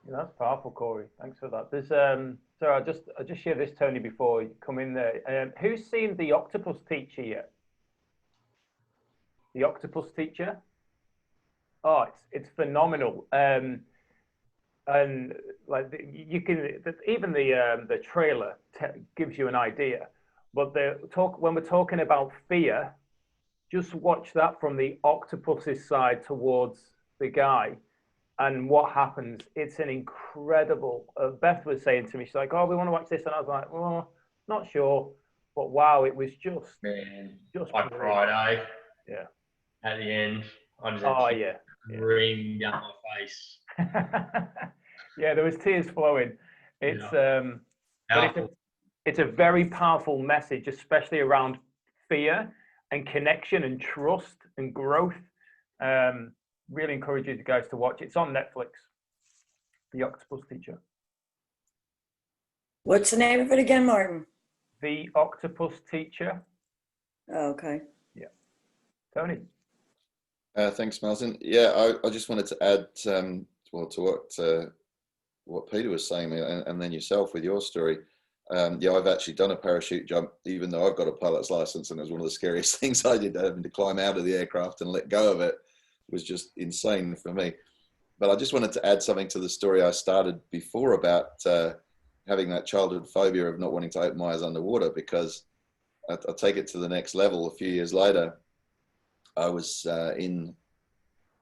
Speaker 1: Yeah, that's powerful, Corey. Thanks for that. There's so I just share this, Tony, before you come in there. Who's seen The Octopus Teacher yet? The Octopus Teacher? Oh, it's phenomenal. And like you can, even the trailer gives you an idea. But when we're talking about fear, just watch that from the octopus's side towards the guy. And what happens, it's an incredible, Beth was saying to me, she's like, oh, we want to watch this. And I was like, well, not sure. But wow, it was just
Speaker 8: I cried, eh?
Speaker 1: Yeah.
Speaker 8: At the end, I just ring down my face.
Speaker 1: Yeah, there was tears flowing. It's but it's a very powerful message, especially around fear and connection and trust and growth. Really encourage you guys to watch. It's on Netflix. The Octopus Teacher.
Speaker 2: What's the name of it again, Martin?
Speaker 1: The Octopus Teacher.
Speaker 2: Oh, okay.
Speaker 1: Yeah. Tony.
Speaker 3: Thanks, Martin. Yeah, I just wanted to add to what Peter was saying, and then yourself with your story. Yeah, I've actually done a parachute jump, even though I've got a pilot's license, and it was one of the scariest things I did, having to climb out of the aircraft and let go of it. Was just insane for me. But I just wanted to add something to the story I started before about having that childhood phobia of not wanting to open my eyes underwater, because I'll take it to the next level. A few years later, I was in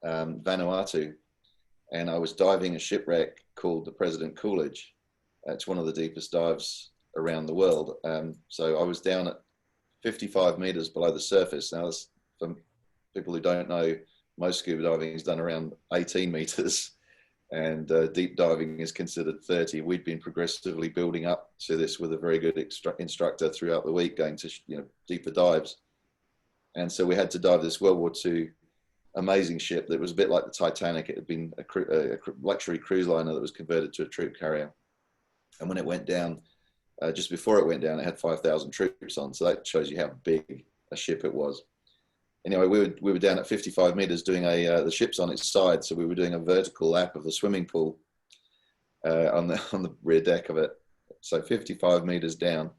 Speaker 3: Vanuatu, and I was diving a shipwreck called the President Coolidge. It's one of the deepest dives around the world. So I was down at 55 meters below the surface. Now, for people who don't know, most scuba diving is done around 18 meters. and deep diving is considered 30. We'd been progressively building up to this with a very good instructor throughout the week, going to deeper dives. And so we had to dive this World War II amazing ship that was a bit like the Titanic. It had been a luxury cruise liner that was converted to a troop carrier. And when it went down, just before it went down, it had 5,000 troops on. So that shows you how big a ship it was. Anyway, we were down at 55 meters doing the ship's on its side. So we were doing a vertical lap of the swimming pool on the rear deck of it. So 55 meters down.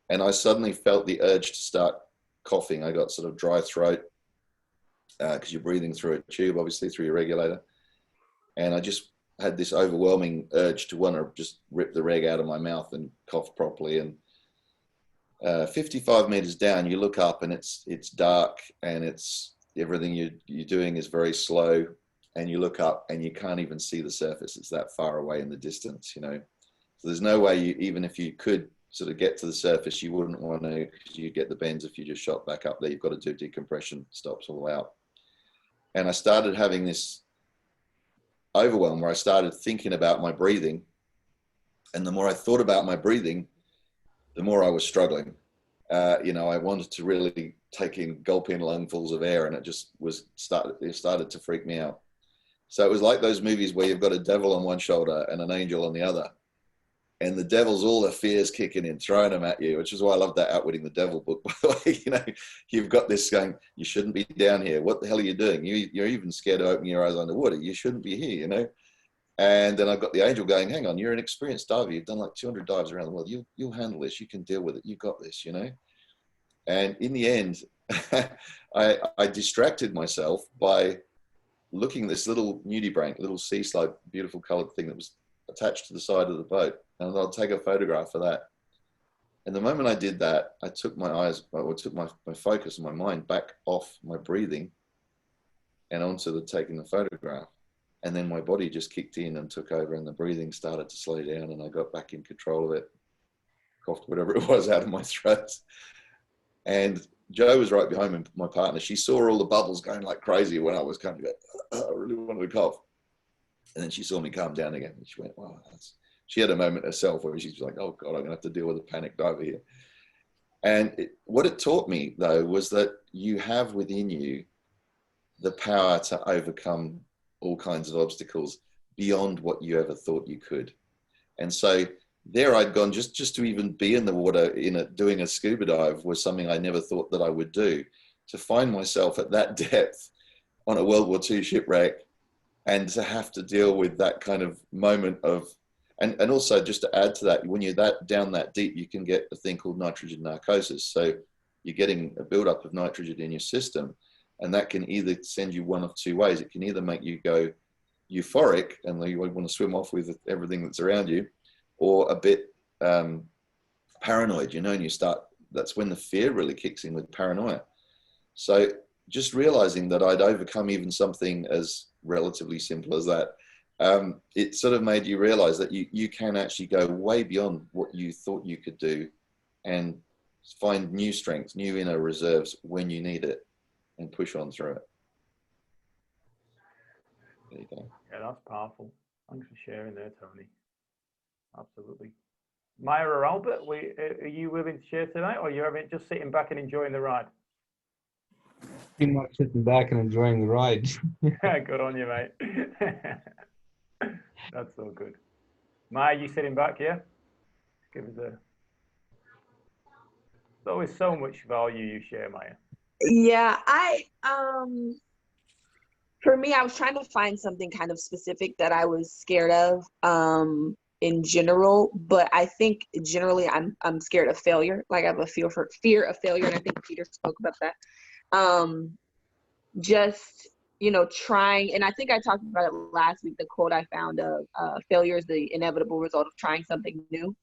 Speaker 3: And I suddenly felt the urge to start coughing. I got sort of dry throat because you're breathing through a tube, obviously through your regulator. And I just had this overwhelming urge to want to just rip the reg out of my mouth and cough properly. And 55 meters down, you look up and it's dark, and it's everything you're doing is very slow. And you look up and you can't even see the surface. It's that far away in the distance, So there's no way even if you could sort of get to the surface, you wouldn't want to, because you get the bends if you just shot back up there. You've got to do decompression stops all out. And I started having this overwhelm where I started thinking about my breathing. And the more I thought about my breathing, the more I was struggling. I wanted to really take in, gulp in lungfuls of air, and it just started to freak me out. So it was like those movies where you've got a devil on one shoulder and an angel on the other. And the devil's all the fears kicking in, throwing them at you, which is why I love that Outwitting the Devil book, by the way. You've got this going, you shouldn't be down here. What the hell are you doing? You're even scared to open your eyes underwater. You shouldn't be here, And then I've got the angel going, hang on, you're an experienced diver. You've done like 200 dives around the world. You'll handle this. You can deal with it. You've got this, And in the end, I distracted myself by looking at this little nudibranch, little sea slide, beautiful colored thing that was attached to the side of the boat. And I'll take a photograph of that. And the moment I did that, I took my focus and my mind back off my breathing and onto taking the photograph. And then my body just kicked in and took over, and the breathing started to slow down, and I got back in control of it. Coughed whatever it was out of my throat. And Jo was right behind me, my partner. She saw all the bubbles going like crazy when I was kind of I really wanted to cough. And then she saw me calm down again. And she went, wow, she had a moment herself where she's like, oh God, I'm going to have to deal with a panic diver here. And what it taught me, though, was that you have within you the power to overcome all kinds of obstacles beyond what you ever thought you could. And so there I'd gone, just to even be in the water doing a scuba dive was something I never thought that I would do. To find myself at that depth on a World War II shipwreck and to have to deal with that kind of moment of, and also just to add to that, when you're down that deep, you can get a thing called nitrogen narcosis. So you're getting a buildup of nitrogen in your system, and that can either send you one of two ways. It can either make you go euphoric and you want to swim off with everything that's around you, or a bit paranoid, and that's when the fear really kicks in with paranoia. So just realizing that I'd overcome even something as relatively simple as that, it sort of made you realize that you can actually go way beyond what you thought you could do and find new strengths, new inner reserves when you need it, and push on through it. There you go.
Speaker 1: Yeah, that's powerful. Thanks for sharing there, Tony. Absolutely. Maya or Albert, are you willing to share tonight, or you're just sitting back and enjoying the ride?
Speaker 6: Pretty much sitting back and enjoying the ride.
Speaker 1: Yeah, good on you, mate. That's so good. Maya, you sitting back, yeah? Give us there's always so much value you share, Maya.
Speaker 5: Yeah, for me, I was trying to find something kind of specific that I was scared of in general, but I think generally I'm scared of failure. Like I have a fear of failure, and I think Peter spoke about that. Just, trying, and I think I talked about it last week, the quote I found of failure is the inevitable result of trying something new.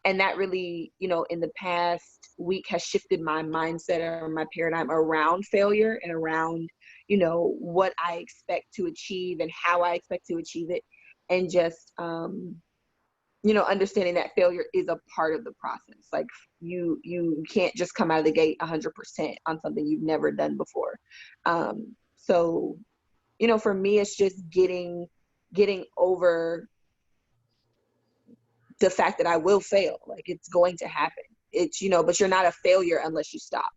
Speaker 5: And that really, in the past week has shifted my mindset or my paradigm around failure and around, what I expect to achieve and how I expect to achieve it. And just, understanding that failure is a part of the process. Like you can't just come out of the gate 100% on something you've never done before. So, for me, it's just getting getting over the fact that I will fail. Like, it's going to happen. It's, you know, but you're not a failure unless you stop.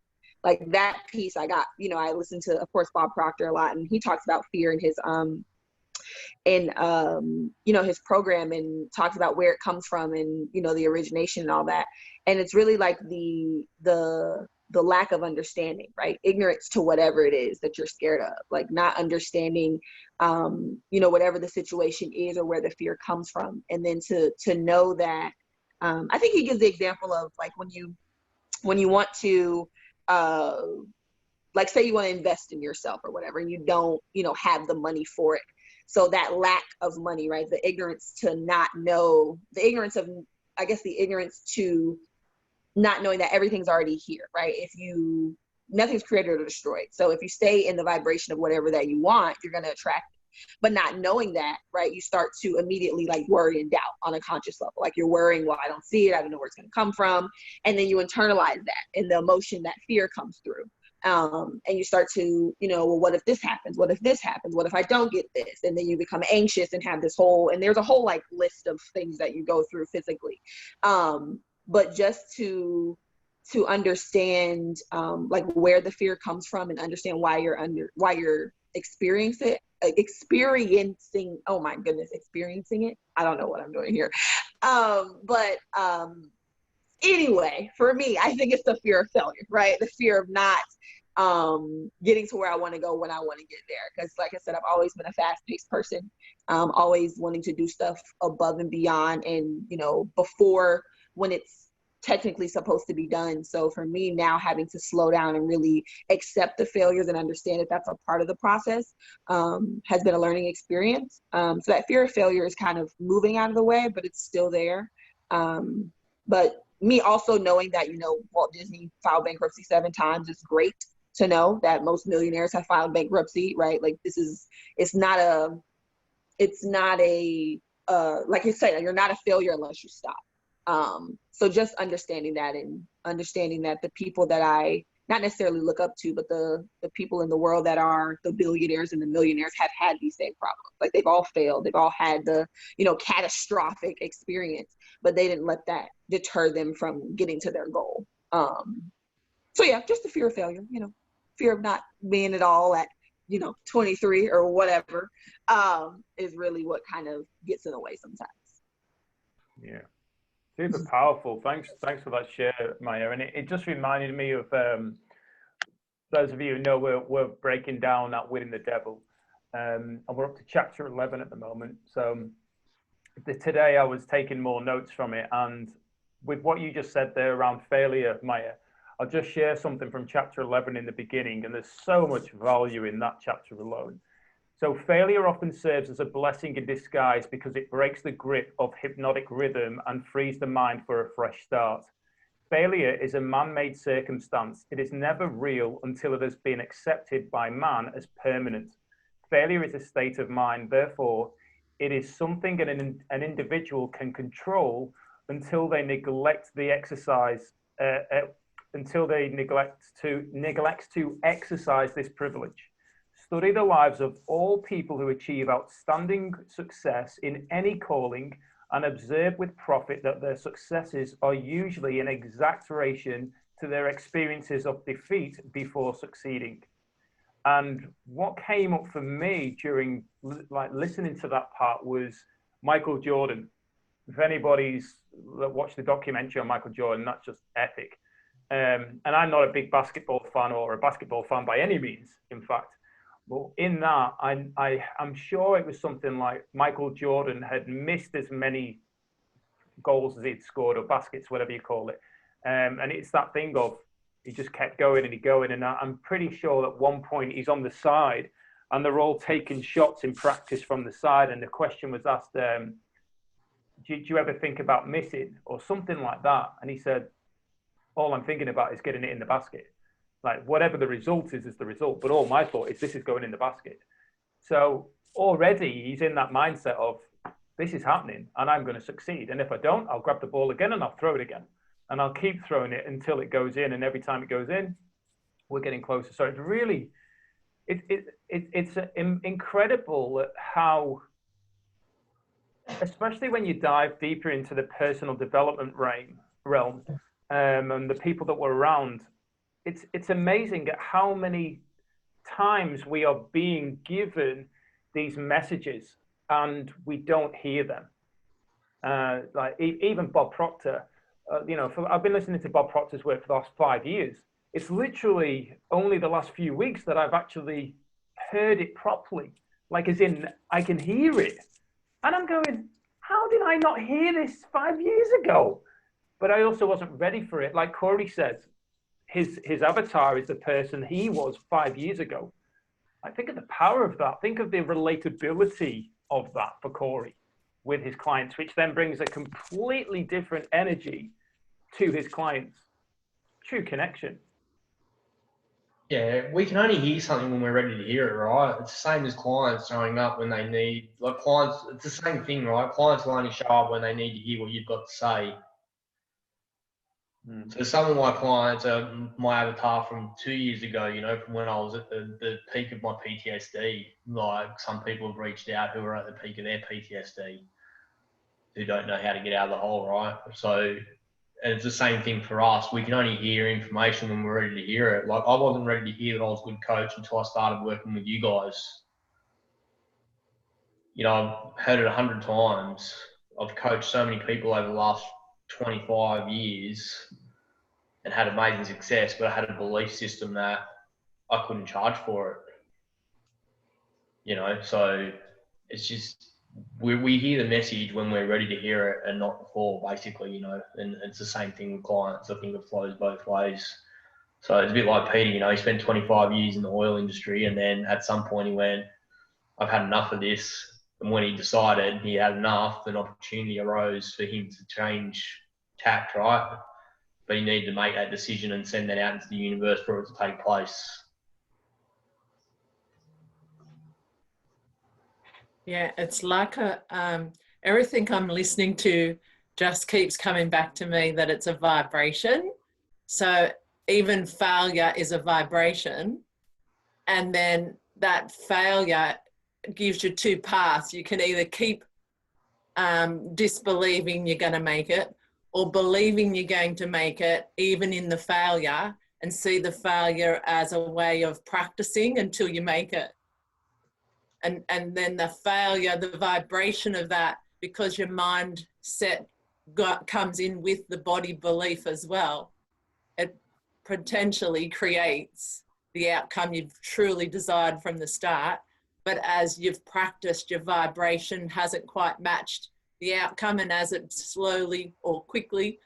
Speaker 5: Like, that piece I got, you know, I listened to, of course, Bob Proctor a lot, and he talks about fear in his, you know, his program, and talks about where it comes from and, you know, the origination and all that. And it's really like the lack of understanding, right? Ignorance to whatever it is that you're scared of, like not understanding, you know, whatever the situation is or where the fear comes from. And then to know that, I think he gives the example of like when you want to, like say you want to invest in yourself or whatever, and you don't, you know, have the money for it. So that lack of money, right? The ignorance to not know, the ignorance of, I guess the ignorance to not knowing that everything's already here, right? Nothing's created or destroyed. So if you stay in the vibration of whatever that you want, you're going to attract it. But not knowing that, right, you start to immediately like worry and doubt on a conscious level. Like you're worrying, well, I don't see it. I don't know where it's going to come from. And then you internalize that, and the emotion, that fear comes through. And you start to, you know, well, what if this happens? What if this happens? What if I don't get this? And then you become anxious and have this whole, and there's a whole like list of things that you go through physically. But just to understand like where the fear comes from, and understand why you're experiencing it. Oh my goodness, experiencing it. I don't know what I'm doing here. But anyway, for me, I think it's the fear of failure, right? The fear of not getting to where I want to go when I want to get there. Because like I said, I've always been a fast-paced person, always wanting to do stuff above and beyond, and, you know, before when it's technically supposed to be done. So for me now, having to slow down and really accept the failures and understand that that's a part of the process, has been a learning experience. So that fear of failure is kind of moving out of the way, but it's still there. But me also knowing that, you know, Walt Disney filed bankruptcy 7 times is great to know that most millionaires have filed bankruptcy, right? Like it's not a, like you said, you're not a failure unless you stop. So just understanding that, and understanding that the people that I not necessarily look up to, but the people in the world that are the billionaires and the millionaires have had these same problems. Like they've all failed. They've all had the, you know, catastrophic experience, but they didn't let that deter them from getting to their goal. So yeah, just the fear of failure, you know, fear of not being at all at, you know, 23 or whatever, is really what kind of gets in the way sometimes.
Speaker 1: Yeah. Super powerful. Thanks for that share, Maya. And it just reminded me of those of you who know we're breaking down that Winning the Devil, and we're up to chapter 11 at the moment. So today I was taking more notes from it, and with what you just said there around failure, Maya, I'll just share something from chapter 11 in the beginning, and there's so much value in that chapter alone. So failure often serves as a blessing in disguise because it breaks the grip of hypnotic rhythm and frees the mind for a fresh start. Failure is a man-made circumstance. It is never real until it has been accepted by man as permanent. Failure is a state of mind. Therefore, it is something an individual can control until they neglect the exercise, until they neglect to exercise this privilege. Study the lives of all people who achieve outstanding success in any calling, and observe with profit that their successes are usually an exaggeration to their experiences of defeat before succeeding. And what came up for me during like listening to that part was Michael Jordan. If anybody's watched the documentary on Michael Jordan, that's just epic. And I'm not a big basketball fan or a basketball fan by any means, in fact. Well, in that, I'm sure it was something like Michael Jordan had missed as many goals as he'd scored, or baskets, whatever you call it. And it's that thing of he just kept going and going. And I'm pretty sure at one point he's on the side and they're all taking shots in practice from the side. And the question was asked, do you ever think about missing or something like that? And he said, all I'm thinking about is getting it in the basket. Like whatever the result is the result. But all my thought is this is going in the basket. So already he's in that mindset of this is happening and I'm going to succeed. And if I don't, I'll grab the ball again and I'll throw it again. And I'll keep throwing it until it goes in. And every time it goes in, we're getting closer. So it's really, it's incredible how especially when you dive deeper into the personal development realm, and the people that were around, it's amazing at how many times we are being given these messages and we don't hear them. Like even Bob Proctor, I've been listening to Bob Proctor's work for the last 5 years. It's literally only the last few weeks that I've actually heard it properly, like as in I can hear it. And I'm going, how did I not hear this 5 years ago? But I also wasn't ready for it. Like Corey says, his avatar is the person he was 5 years ago. I think of the power of that. Think of the relatability of that for Corey with his clients, which then brings a completely different energy to his clients. True connection.
Speaker 8: Yeah, we can only hear something when we're ready to hear it, right? It's the same as clients showing up when they need, like clients, it's the same thing, right? Clients will only show up when they need to hear what you've got to say. So some of my clients are my avatar from 2 years ago, from when I was at the peak of my PTSD. Like some people have reached out who are at the peak of their PTSD, who don't know how to get out of the hole, right? So, and it's the same thing for us. We can only hear information when we're ready to hear it. Like I wasn't ready to hear that I was a good coach until I started working with you guys. I've heard it 100 times. I've coached so many people over the last 25 years and had amazing success, but I had a belief system that I couldn't charge for it. So it's just, we hear the message when we're ready to hear it and not before, basically, and it's the same thing with clients. I think it flows both ways. So it's a bit like Peter, he spent 25 years in the oil industry, and then at some point he went, I've had enough of this. And when he decided he had enough, an opportunity arose for him to change tact, right? But he needed to make that decision and send that out into the universe for it to take place.
Speaker 4: Yeah, it's like everything I'm listening to just keeps coming back to me that it's a vibration. So even failure is a vibration. And then that failure gives you two paths. You can either keep disbelieving you're going to make it, or believing you're going to make it even in the failure, and see the failure as a way of practicing until you make it. And then the failure, the vibration of that, because your mindset comes in with the body belief as well, it potentially creates the outcome you've truly desired from the start. But as you've practiced, your vibration hasn't quite matched the outcome, and as it slowly or quickly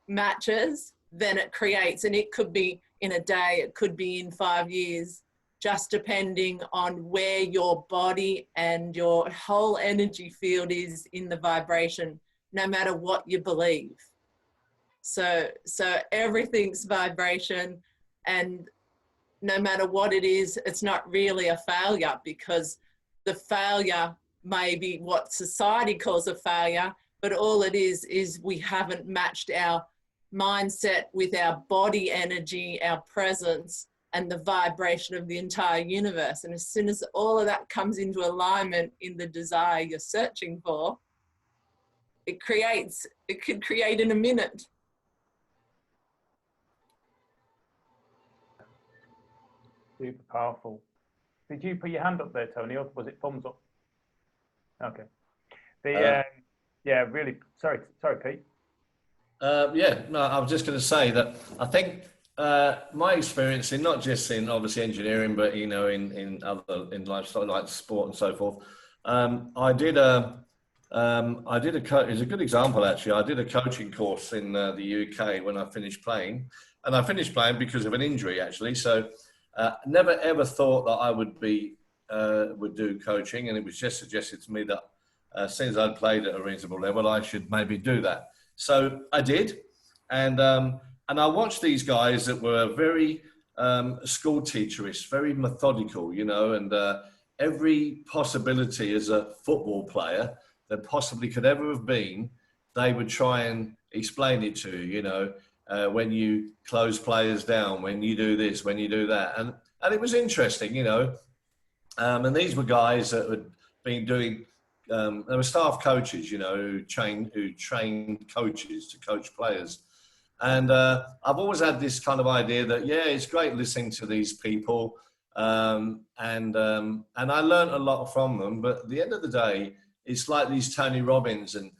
Speaker 4: matches, then it creates, and it could be in a day, it could be in 5 years, just depending on where your body and your whole energy field is in the vibration, no matter what you believe. So everything's vibration, and no matter what it is, it's not really a failure, because the failure may be what society calls a failure, but all it is we haven't matched our mindset with our body energy, our presence, and the vibration of the entire universe. And as soon as all of that comes into alignment in the desire you're searching for, it could create in a minute.
Speaker 1: Super powerful. Did you put your hand up there, Tony, or was it thumbs up? Okay. Yeah, really. Sorry, Pete.
Speaker 7: I was just going to say that I think my experience in not just in obviously engineering, but in lifestyle like sport and so forth. It's a good example actually. I did a coaching course in the UK when I finished playing, and I finished playing because of an injury actually. So never ever thought that I would do coaching, and it was just suggested to me that since I'd played at a reasonable level, I should maybe do that. So I did, and I watched these guys that were very school teacherish, very methodical, and every possibility as a football player that possibly could ever have been, they would try and explain it to you, when you close players down, when you do this, when you do that, and it was interesting, and these were guys that had been doing there were staff coaches, you know, who train coaches to coach players. And I've always had this kind of idea that, yeah, it's great listening to these people. And I learned a lot from them. But at the end of the day, it's like these Tony Robbins and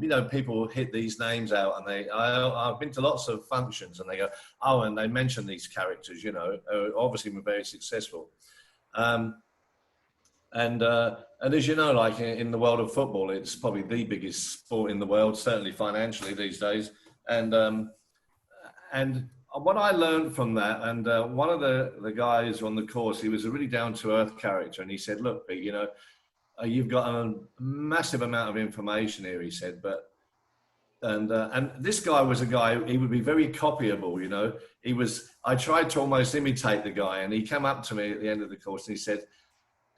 Speaker 7: you know, people hit these names out, and I've been to lots of functions, and they go, oh, and they mention these characters, you know, obviously we're very successful. And as you know, like in the world of football, it's probably the biggest sport in the world, certainly financially these days. And what I learned from that, and one of the guys on the course, he was a really down to earth character, and he said, look, Pete, you know, you've got a massive amount of information here, he said, but and this guy was a guy, he would be very copyable, you know. I tried to almost imitate the guy, and he came up to me at the end of the course and he said,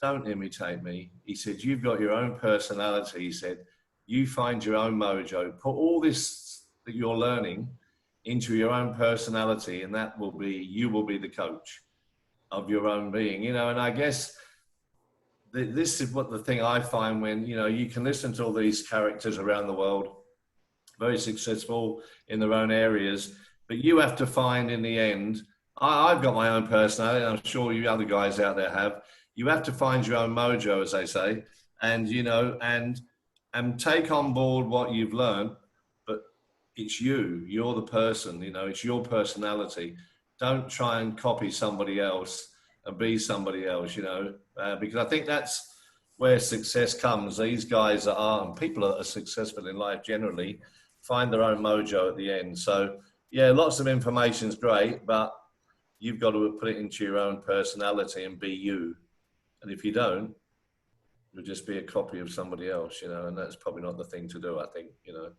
Speaker 7: don't imitate me. He said, you've got your own personality. He said, you find your own mojo, put all this that you're learning into your own personality, and you will be the coach of your own being, you know. And I guess this is what the thing I find when, you know, you can listen to all these characters around the world, very successful in their own areas, but you have to find in the end, I've got my own personality, and I'm sure you other guys out there have, you have to find your own mojo, as they say, and, you know, and take on board what you've learned, but it's you're the person, you know, it's your personality. Don't try and copy somebody else and be somebody else, you know, because I think that's where success comes. These guys and people that are successful in life generally find their own mojo at the end. So yeah, lots of information is great, but you've got to put it into your own personality and be you. And if you don't, you'll just be a copy of somebody else, you know, and that's probably not the thing to do, I think, you know.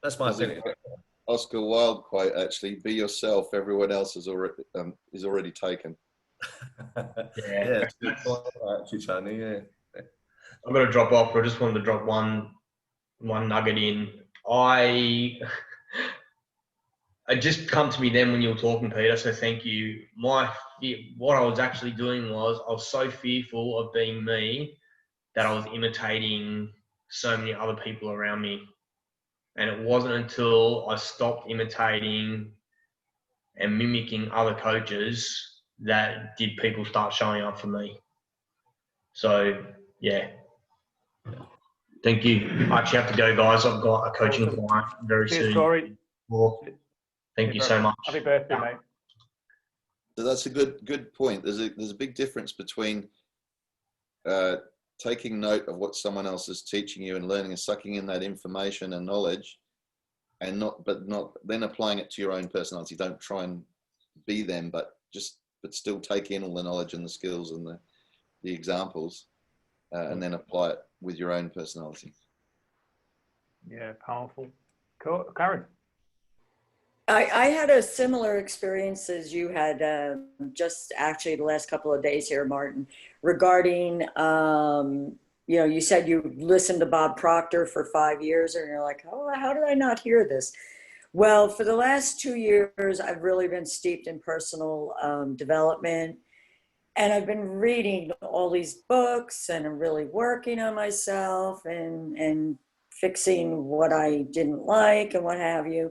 Speaker 7: That's my opinion.
Speaker 3: Oscar Wilde quote, actually, be yourself, everyone else is already taken.
Speaker 8: Yeah,
Speaker 7: it's a good point, actually, Tony, yeah.
Speaker 8: I'm going to drop off, but I just wanted to drop one nugget in. It just come to me then when you were talking, Peter, so thank you. What I was actually doing was I was so fearful of being me that I was imitating so many other people around me. And it wasn't until I stopped imitating and mimicking other coaches that did people start showing up for me. So, yeah. Thank you. I actually have to go, guys. I've got a coaching client very soon.
Speaker 1: Corey.
Speaker 8: Thank you so much.
Speaker 1: Happy birthday, mate.
Speaker 3: So that's a good point. There's a big difference between taking note of what someone else is teaching you and learning and sucking in that information and knowledge, and not then applying it to your own personality. Don't try and be them, but still take in all the knowledge and the skills and the examples, and then apply it with your own personality.
Speaker 1: Yeah, powerful. Cool. Karen.
Speaker 2: I had a similar experience as you had just actually the last couple of days here, Martin, regarding, you know, you said you listened to Bob Proctor for 5 years and you're like, oh, how did I not hear this? Well, for the last 2 years, I've really been steeped in personal development, and I've been reading all these books, and I'm really working on myself and fixing what I didn't like and what have you.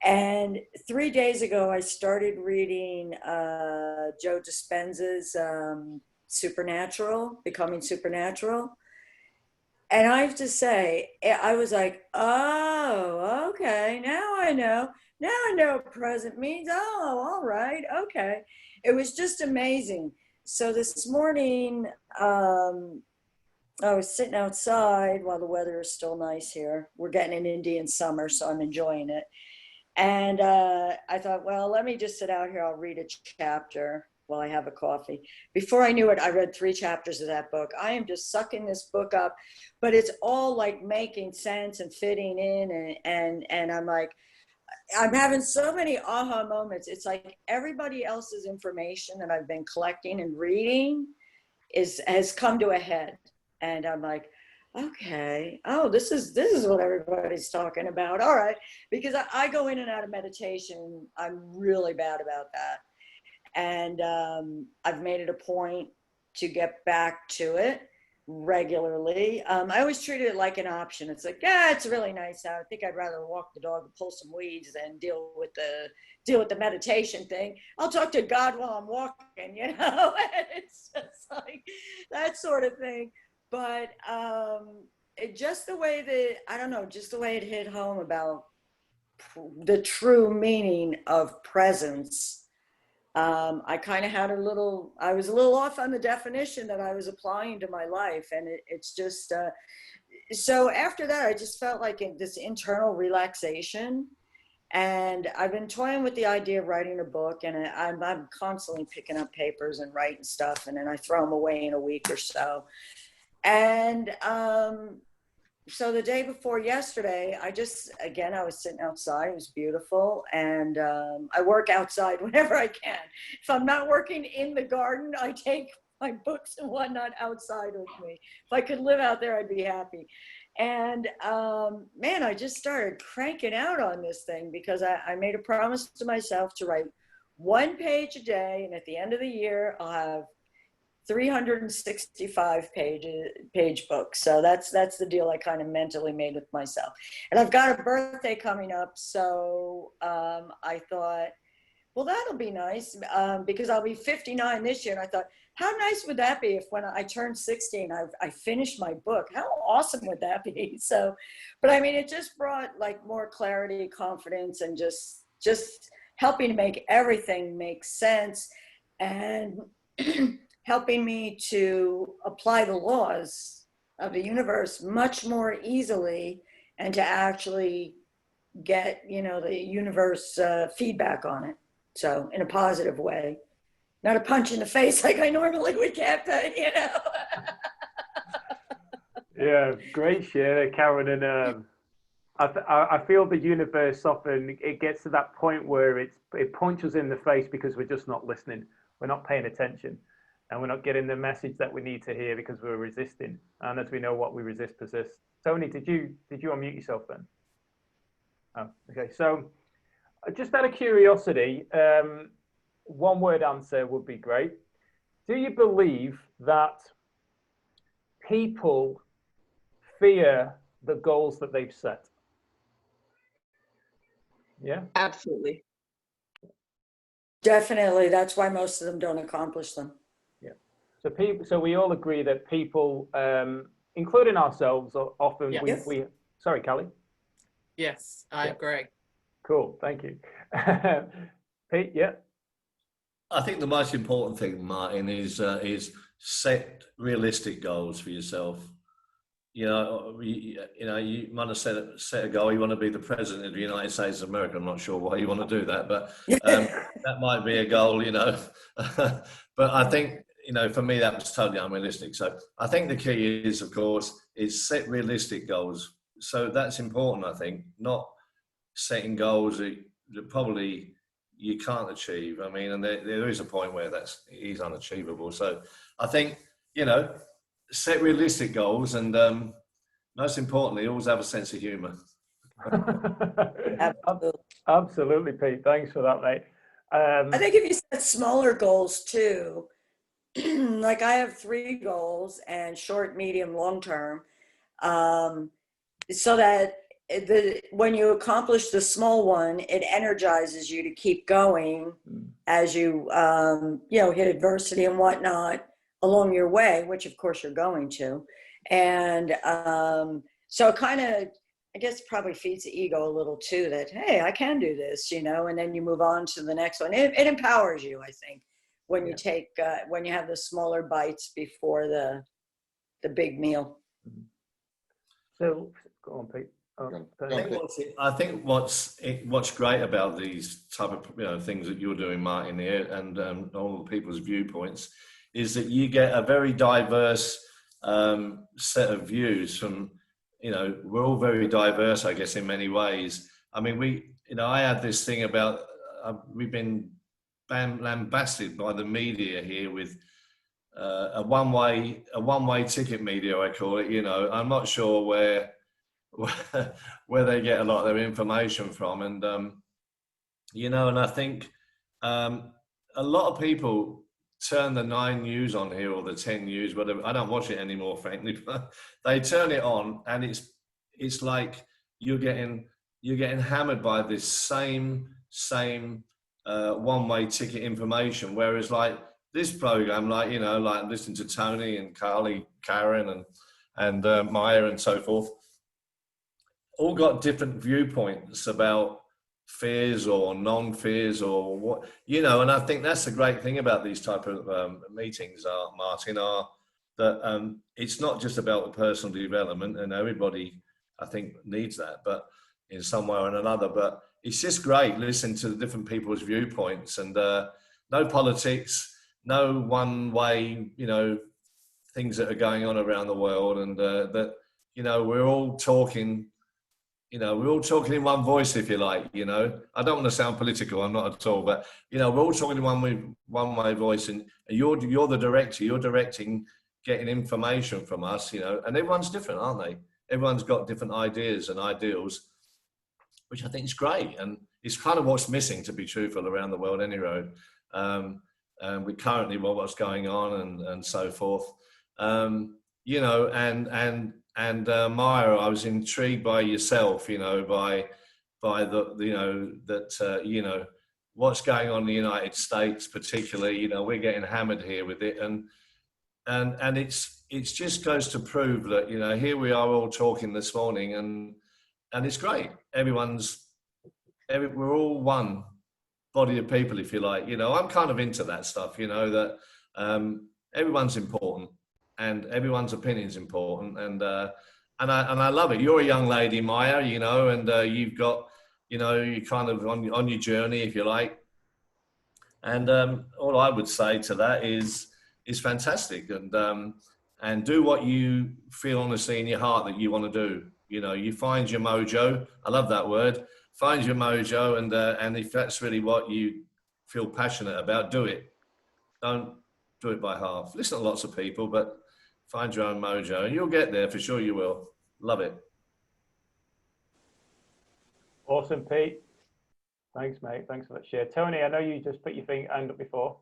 Speaker 2: And 3 days ago, I started reading Joe Dispenza's Becoming Supernatural. And I have to say, I was like, oh, okay, now I know. Now I know what present means. Oh, all right, okay. It was just amazing. So this morning, I was sitting outside while the weather is still nice here. We're getting an Indian summer, so I'm enjoying it. And I thought, well, let me just sit out here. I'll read a chapter while I have a coffee. Before I knew it, I read 3 chapters of that book. I am just sucking this book up, but it's all like making sense and fitting in. And I'm like, I'm having so many aha moments. It's like everybody else's information that I've been collecting and reading has come to a head. And I'm like, okay, oh, this is what everybody's talking about. All right, because I go in and out of meditation. I'm really bad about that. And I've made it a point to get back to it. regularly. I always treated it like an option. It's like, yeah, it's really nice out. I think I'd rather walk the dog and pull some weeds than deal with the meditation thing. I'll talk to God while I'm walking, you know. It's just like that sort of thing. But just the way that, I don't know, just the way it hit home about the true meaning of presence. I kind of had I was a little off on the definition that I was applying to my life. And it's just, so after that, I just felt like this internal relaxation. And I've been toying with the idea of writing a book, and I'm constantly picking up papers and writing stuff, and then I throw them away in a week or so. And so the day before yesterday, I was sitting outside. It was beautiful. And I work outside whenever I can. If I'm not working in the garden, I take my books and whatnot outside with me. If I could live out there, I'd be happy. And man, I just started cranking out on this thing because I made a promise to myself to write 1 page a day. And at the end of the year, I'll have 365 page books. So that's the deal I kind of mentally made with myself. And I've got a birthday coming up. So I thought, well, that'll be nice because I'll be 59 this year. And I thought, how nice would that be if when I turned 60 and I finished my book? How awesome would that be? So, but I mean, it just brought like more clarity, confidence, and just helping to make everything make sense, and helping me to apply the laws of the universe much more easily, and to actually get, the universe feedback on it. So in a positive way. Not a punch in the face like I normally would get, but
Speaker 1: Yeah, great share, Karen. And I feel the universe often, it gets to that point where it punches in the face because we're just not listening. We're not paying attention, and we're not getting the message that we need to hear because we're resisting. And as we know, what we resist persists. Tony, did you unmute yourself then? Oh, okay. So just out of curiosity, 1-word answer would be great. Do you believe that people fear the goals that they've set? Yeah?
Speaker 5: Absolutely.
Speaker 2: definitely. That's why most of them don't accomplish them.
Speaker 1: Yeah. So we all agree that people, including ourselves, often
Speaker 4: Yes.
Speaker 1: we sorry, Callie.
Speaker 4: Yes, I agree.
Speaker 1: Cool, thank you. Pete, yeah.
Speaker 7: I think the most important thing, Martin, is set realistic goals for yourself. You you might have set a goal. You want to be the president of the United States of America. I'm not sure why you want to do that, but that might be a goal. But I think for me that was totally unrealistic. So I think the key is, of course, is set realistic goals. So that's important. I think not setting goals that probably you can't achieve. I mean, and there is a point where that is unachievable. So I think, set realistic goals, and most importantly, always have a sense of humor.
Speaker 1: Absolutely, Pete. Thanks for that, mate.
Speaker 2: I think if you set smaller goals too, like I have 3 goals, and short, medium, long term, so that when you accomplish the small one, it energizes you to keep going as you hit adversity and whatnot along your way, which of course you're going to. And so it kind of, I guess, probably feeds the ego a little too, that, hey, I can do this, and then you move on to the next one. It empowers you, I think, when you take, when you have the smaller bites before the big meal.
Speaker 1: So go on, Pete.
Speaker 7: I think what's great about these type of things that you're doing, Martin, here, and all the people's viewpoints, is that you get a very diverse set of views from. We're all very diverse, I guess, in many ways. I mean, I had this thing about we've been lambasted by the media here with a one-way ticket media, I call it. I'm not sure where they get a lot of their information from, and and I think a lot of people turn the 9 News on here or the 10 News, whatever. I don't watch it anymore, frankly, but they turn it on and it's like you're getting hammered by this same one-way ticket information. Whereas like this program, like, you know, like listening to Tony and Carly, Karen and Maya and so forth, all got different viewpoints about fears or non-fears or what, you know. And I think that's the great thing about these type of meetings, Martin, are that it's not just about the personal development, and everybody I think needs that, but in some way or another. But it's just great listening to the different people's viewpoints, and no politics, no one way, you know, things that are going on around the world, and that, you know, we're all talking. You know, we're all talking in one voice, if you like. You know, I don't want to sound political. I'm not at all, but you know, we're all talking in one way voice, and you're the director. You're directing, getting information from us. You know, and everyone's different, aren't they? Everyone's got different ideas and ideals, which I think is great, and it's kind of what's missing, to be truthful, around the world, anyway. We currently, well, what's going on and so forth. You know, and Maya, I was intrigued by yourself, you know, by the, you know, that, you know, what's going on in the United States, particularly, you know, we're getting hammered here with it. And it's just goes to prove that, you know, here we are all talking this morning, and it's great. We're all one body of people, if you like. You know, I'm kind of into that stuff, you know, that everyone's important. And everyone's opinion is important, and I love it. You're a young lady, Maya, you know, and you've got, you know, you're kind of on your journey, if you like. And all I would say to that is fantastic, and do what you feel honestly in your heart that you want to do. You know, you find your mojo. I love that word. Find your mojo, and if that's really what you feel passionate about, do it. Don't do it by half. Listen to lots of people, but find your own mojo, and you'll get there for sure. You will. Love it.
Speaker 1: Awesome, Pete. Thanks, mate. Thanks for that share. Tony, I know you just put your hand up before.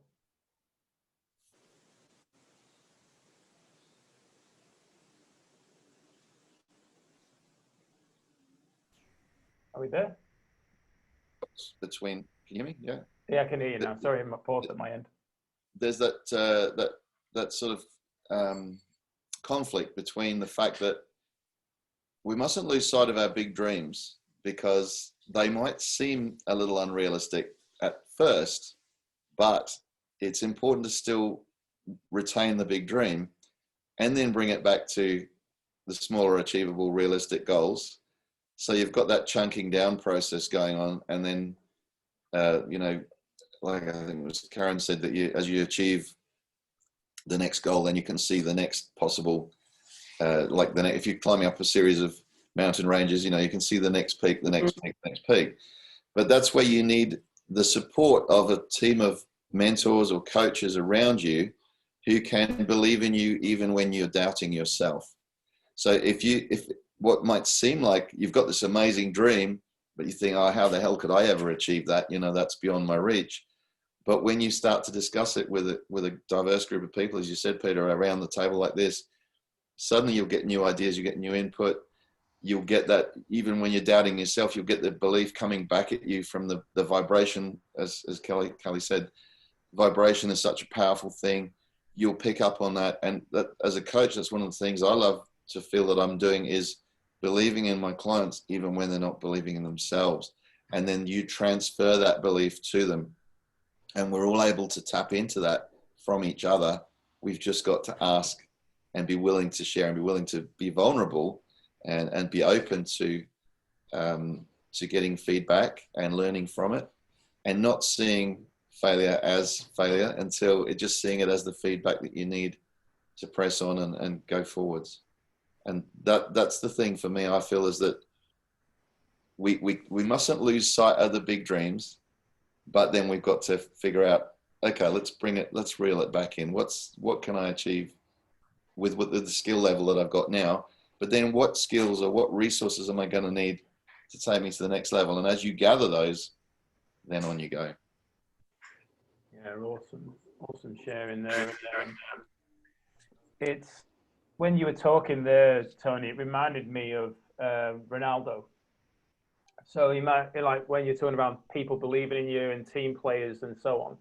Speaker 1: Are we there?
Speaker 3: Between, can you hear me? Yeah.
Speaker 1: Yeah, I can hear you now. Sorry, I'm paused at my end.
Speaker 3: There's that sort of conflict between the fact that we mustn't lose sight of our big dreams, because they might seem a little unrealistic at first, but it's important to still retain the big dream and then bring it back to the smaller, achievable, realistic goals. So you've got that chunking down process going on, and then you know, like I think it was Karen said, that as you achieve the next goal, then you can see the next possible, if you're climbing up a series of mountain ranges, you know, you can see the next peak, the next peak, the next peak. But that's where you need the support of a team of mentors or coaches around you who can believe in you even when you're doubting yourself. So if what might seem like you've got this amazing dream, but you think, oh, how the hell could I ever achieve that? You know, that's beyond my reach. But when you start to discuss it with a diverse group of people, as you said, Peter, around the table like this, suddenly you'll get new ideas, you get new input. You'll get that, even when you're doubting yourself, you'll get the belief coming back at you from the vibration. As Kelly said, vibration is such a powerful thing. You'll pick up on that. And that, as a coach, that's one of the things I love to feel that I'm doing, is believing in my clients, even when they're not believing in themselves. And then you transfer that belief to them. And we're all able to tap into that from each other. We've just got to ask and be willing to share and be willing to be vulnerable and be open to getting feedback and learning from it, and not seeing failure as failure until just seeing it as the feedback that you need to press on and go forwards. And that's the thing for me, I feel, is that we mustn't lose sight of the big dreams, but then we've got to figure out, okay, let's reel it back in. What can I achieve with the skill level that I've got now? But then what skills or what resources am I going to need to take me to the next level? And as you gather those, then on you go.
Speaker 1: Yeah, awesome. Awesome sharing there. It's when you were talking there, Tony, it reminded me of Ronaldo. So you might like when you're talking about people believing in you and team players and so on.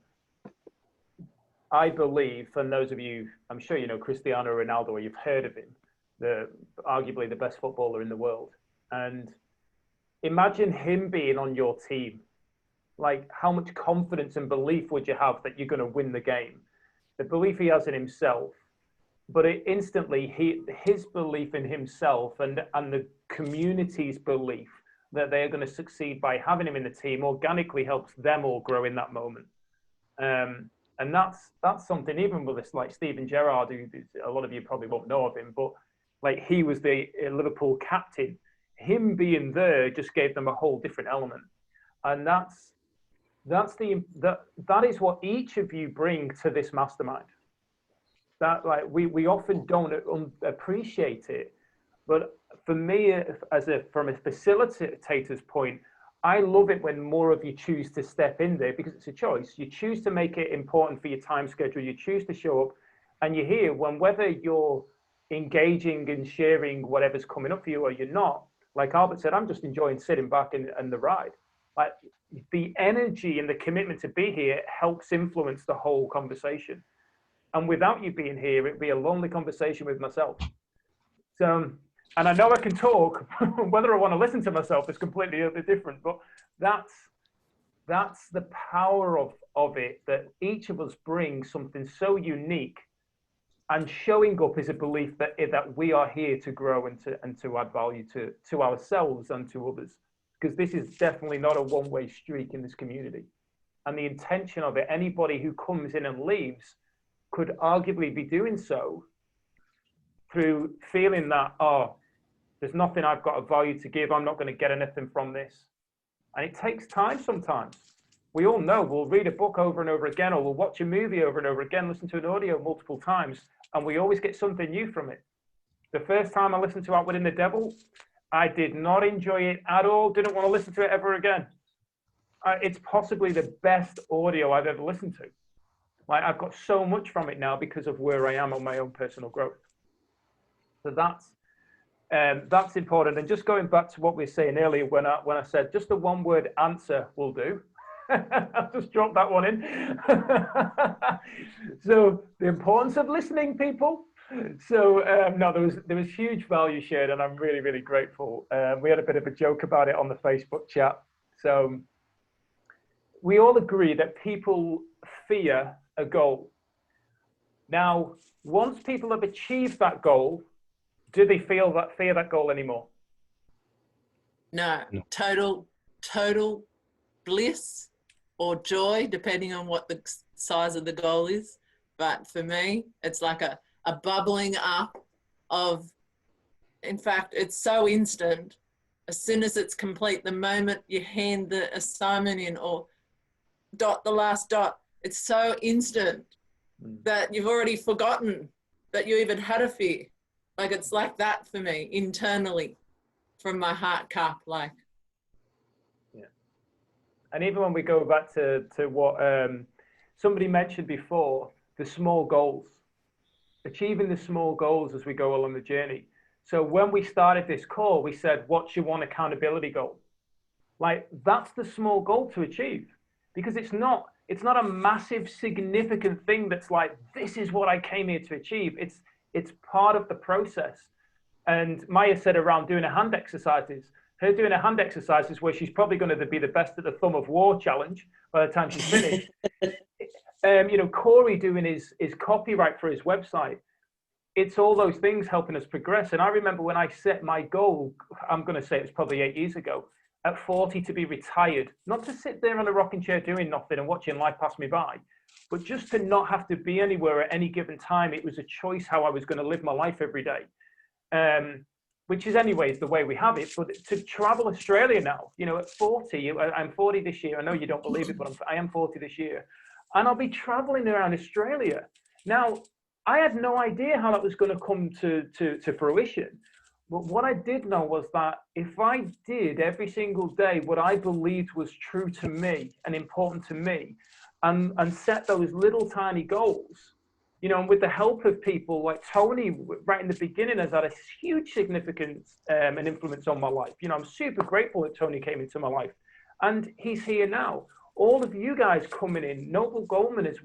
Speaker 1: I believe, and those of you, I'm sure you know Cristiano Ronaldo, or you've heard of him, arguably the best footballer in the world. And imagine him being on your team. Like, how much confidence and belief would you have that you're going to win the game? The belief he has in himself, but his belief in himself and the community's belief that they're going to succeed by having him in the team organically helps them all grow in that moment. And that's something, even with this, like Steven Gerrard, who a lot of you probably won't know of him, but like he was the Liverpool captain. Him being there just gave them a whole different element. And that is what each of you bring to this mastermind. That like we often don't appreciate it, but for me, from a facilitator's point, I love it when more of you choose to step in there, because it's a choice. You choose to make it important for your time schedule. You choose to show up, and you're here whether you're engaging and sharing whatever's coming up for you or you're not. Like Albert said, I'm just enjoying sitting back and the ride. Like the energy and the commitment to be here helps influence the whole conversation. And without you being here, it'd be a lonely conversation with myself. So, and I know I can talk, whether I want to listen to myself is completely different, but that's the power of it, that each of us brings something so unique, and showing up is a belief that we are here to grow and to add value to ourselves and to others, because this is definitely not a one-way streak in this community. And the intention of it, anybody who comes in and leaves could arguably be doing so through feeling that, oh, there's nothing I've got of value to give. I'm not going to get anything from this. And it takes time sometimes. We all know we'll read a book over and over again, or we'll watch a movie over and over again, listen to an audio multiple times, and we always get something new from it. The first time I listened to Outwitting the Devil, I did not enjoy it at all. Didn't want to listen to it ever again. It's possibly the best audio I've ever listened to. Like, I've got so much from it now because of where I am on my own personal growth. So that's important. And just going back to what we were saying earlier, when I said just a one-word answer will do. I've just dropped that one in. So the importance of listening, people. So no, there was huge value shared, and I'm really, really grateful. We had a bit of a joke about it on the Facebook chat. So we all agree that people fear a goal. Now, once people have achieved that goal, do they fear that goal anymore?
Speaker 4: No. Total bliss or joy, depending on what the size of the goal is. But for me, it's like a bubbling up of, in fact, it's so instant. As soon as it's complete, the moment you hand the assignment in or dot the last dot, it's so instant that you've already forgotten that you even had a fear. Like, it's like that for me internally, from my heart cup, like.
Speaker 1: Yeah. And even when we go back to what somebody mentioned before, the small goals, achieving the small goals as we go along the journey. So when we started this call, we said, what's your one accountability goal? Like, that's the small goal to achieve, because it's not a massive, significant thing that's like, this is what I came here to achieve. It's part of the process. And Maya said around doing a hand exercises, her doing a hand exercises where she's probably going to be the best at the Thumb of War challenge by the time she's finished. Corey doing his copyright for his website. It's all those things helping us progress. And I remember when I set my goal, I'm going to say it was probably 8 years ago, at 40 to be retired, not to sit there on a rocking chair doing nothing and watching life pass me by, but just to not have to be anywhere at any given time. It was a choice how I was going to live my life every day, which is anyways the way we have it. But to travel Australia now, at 40, I'm 40 this year. I know you don't believe it, but I am 40 this year. And I'll be traveling around Australia. Now, I had no idea how that was going to come to fruition. But what I did know was that if I did every single day what I believed was true to me and important to me, and set those little tiny goals. You know, and with the help of people like Tony, right in the beginning, has had a huge significance and influence on my life. You know, I'm super grateful that Tony came into my life, and he's here now. All of you guys coming in, Noble Goldman, as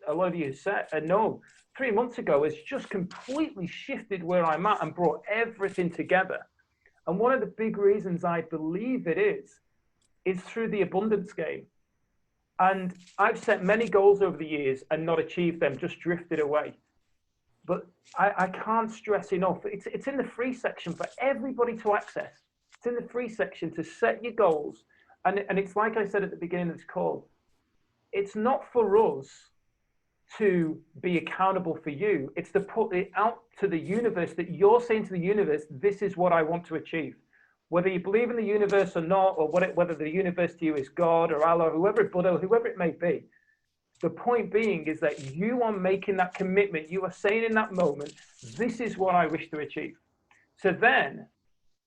Speaker 1: a lot of you said, know, 3 months ago has just completely shifted where I'm at and brought everything together. And one of the big reasons I believe it is through the abundance game. And I've set many goals over the years and not achieved them, just drifted away. But I can't stress enough. It's in the free section for everybody to access. It's in the free section to set your goals. And it's like I said at the beginning of this call, it's not for us to be accountable for you. It's to put it out to the universe, that you're saying to the universe, this is what I want to achieve. Whether you believe in the universe or not, or whether the universe to you is God or Allah, whoever, Buddha, whoever it may be. The point being is that you are making that commitment. You are saying in that moment, this is what I wish to achieve. So then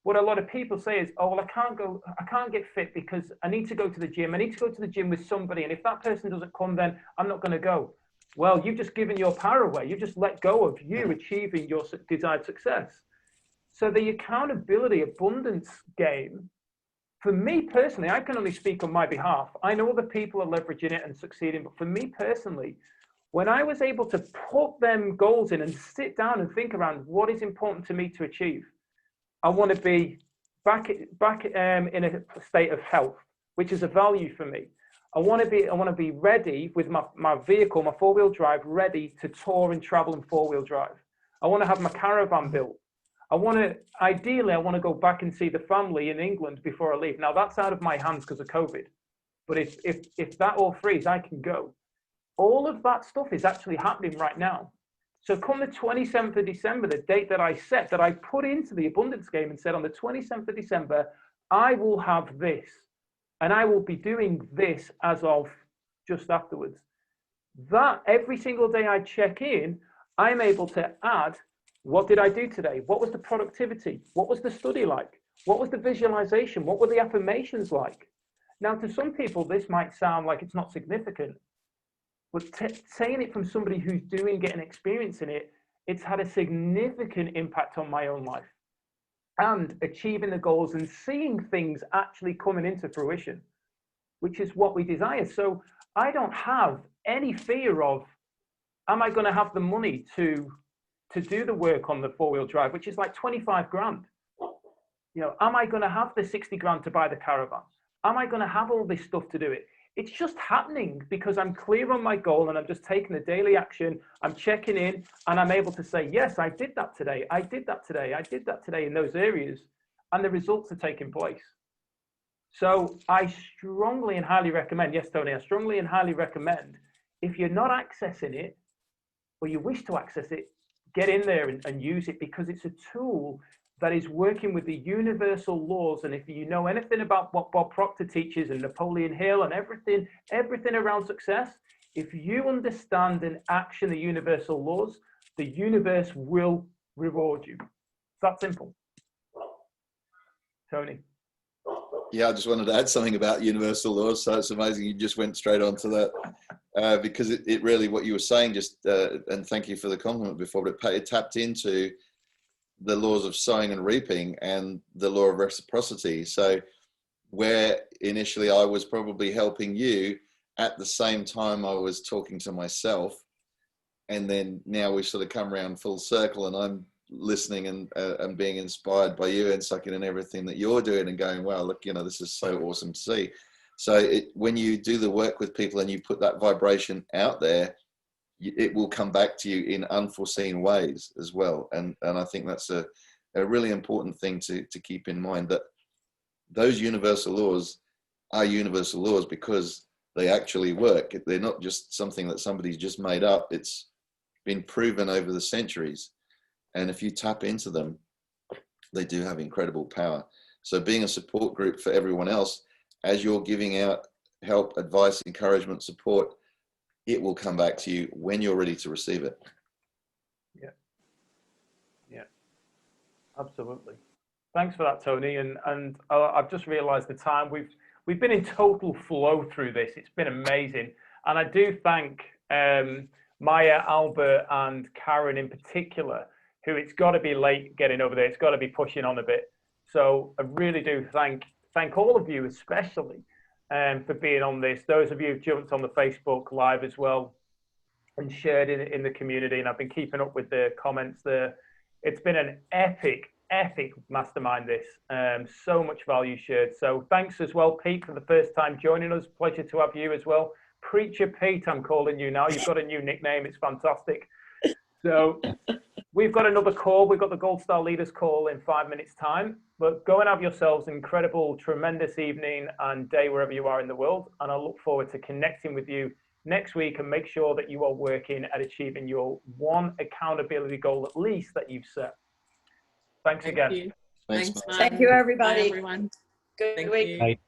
Speaker 1: what a lot of people say is, oh, well, I can't get fit because I need to go to the gym. I need to go to the gym with somebody. And if that person doesn't come, then I'm not going to go. Well, you've just given your power away. You've just let go of you achieving your desired success. So the accountability abundance game, for me personally, I can only speak on my behalf. I know other people are leveraging it and succeeding, but for me personally, when I was able to put them goals in and sit down and think around what is important to me to achieve, I want to be back in a state of health, which is a value for me. I want to be ready with my vehicle, my 4-wheel drive, ready to tour and travel in 4-wheel drive. I want to have my caravan built. Ideally, I want to go back and see the family in England before I leave. Now that's out of my hands because of COVID. But if that all frees, I can go. All of that stuff is actually happening right now. So come the 27th of December, the date that I set, that I put into the abundance game and said on the 27th of December, I will have this. And I will be doing this as of just afterwards. That every single day I check in, I'm able to add, what did I do today? What was the productivity? What was the study like? What was the visualization? What were the affirmations like? Now, to some people, this might sound like it's not significant, but saying it from somebody who's doing it and experiencing it, it's had a significant impact on my own life and achieving the goals and seeing things actually coming into fruition, which is what we desire. So I don't have any fear of, am I going to have the money to do the work on the 4-wheel drive, which is like 25 grand? You know, am I going to have the 60 grand to buy the caravan? Am I going to have all this stuff to do it? It's just happening because I'm clear on my goal and I'm just taking the daily action. I'm checking in and I'm able to say, yes, I did that today. I did that today. I did that today in those areas, and the results are taking place. So I strongly and highly recommend, yes, Tony, I strongly and highly recommend, if you're not accessing it or you wish to access it, get in there and use it, because it's a tool that is working with the universal laws. And if you know anything about what Bob Proctor teaches and Napoleon Hill and everything around success, if you understand and action the universal laws, the universe will reward you. It's that simple. Tony.
Speaker 3: Yeah, I just wanted to add something about universal laws. So it's amazing you just went straight on to that, because it really, what you were saying, just and thank you for the compliment before, but it tapped into the laws of sowing and reaping and the law of reciprocity. So where initially I was probably helping you, at the same time I was talking to myself, and then now we sort of come around full circle and I'm listening and being inspired by you and sucking in everything that you're doing and going, wow, look, you know, this is so awesome to see. So when you do the work with people and you put that vibration out there, it will come back to you in unforeseen ways as well. And I think that's a really important thing to keep in mind, that those universal laws are universal laws because they actually work. They're not just something that somebody's just made up. It's been proven over the centuries. And if you tap into them, they do have incredible power. So being a support group for everyone else, as you're giving out help, advice, encouragement, support, it will come back to you when you're ready to receive it.
Speaker 1: Yeah, absolutely. Thanks for that, Tony. And I've just realized the time we've been in total flow through this. It's been amazing. And I do thank Maya, Albert, and Karen in particular, who it's got to be late getting over there. It's got to be pushing on a bit. So I really do thank all of you, especially for being on this. Those of you who've jumped on the Facebook Live as well and shared in the community. And I've been keeping up with the comments there. It's been an epic mastermind this. So much value shared. So thanks as well, Pete, for the first time joining us. Pleasure to have you as well. Preacher Pete, I'm calling you now. You've got a new nickname. It's fantastic. So we've got another call. We've got the Gold Star Leaders call in 5 minutes time. But go and have yourselves an incredible, tremendous evening and day wherever you are in the world. And I look forward to connecting with you next week, and make sure that you are working at achieving your one accountability goal at least that you've set. Thanks again.
Speaker 4: You.
Speaker 3: Thanks,
Speaker 4: Thanks,
Speaker 3: Mark.
Speaker 2: Thank you, everybody.
Speaker 4: Bye, everyone.
Speaker 2: Good
Speaker 4: Thank
Speaker 2: week.
Speaker 4: you.
Speaker 6: Bye.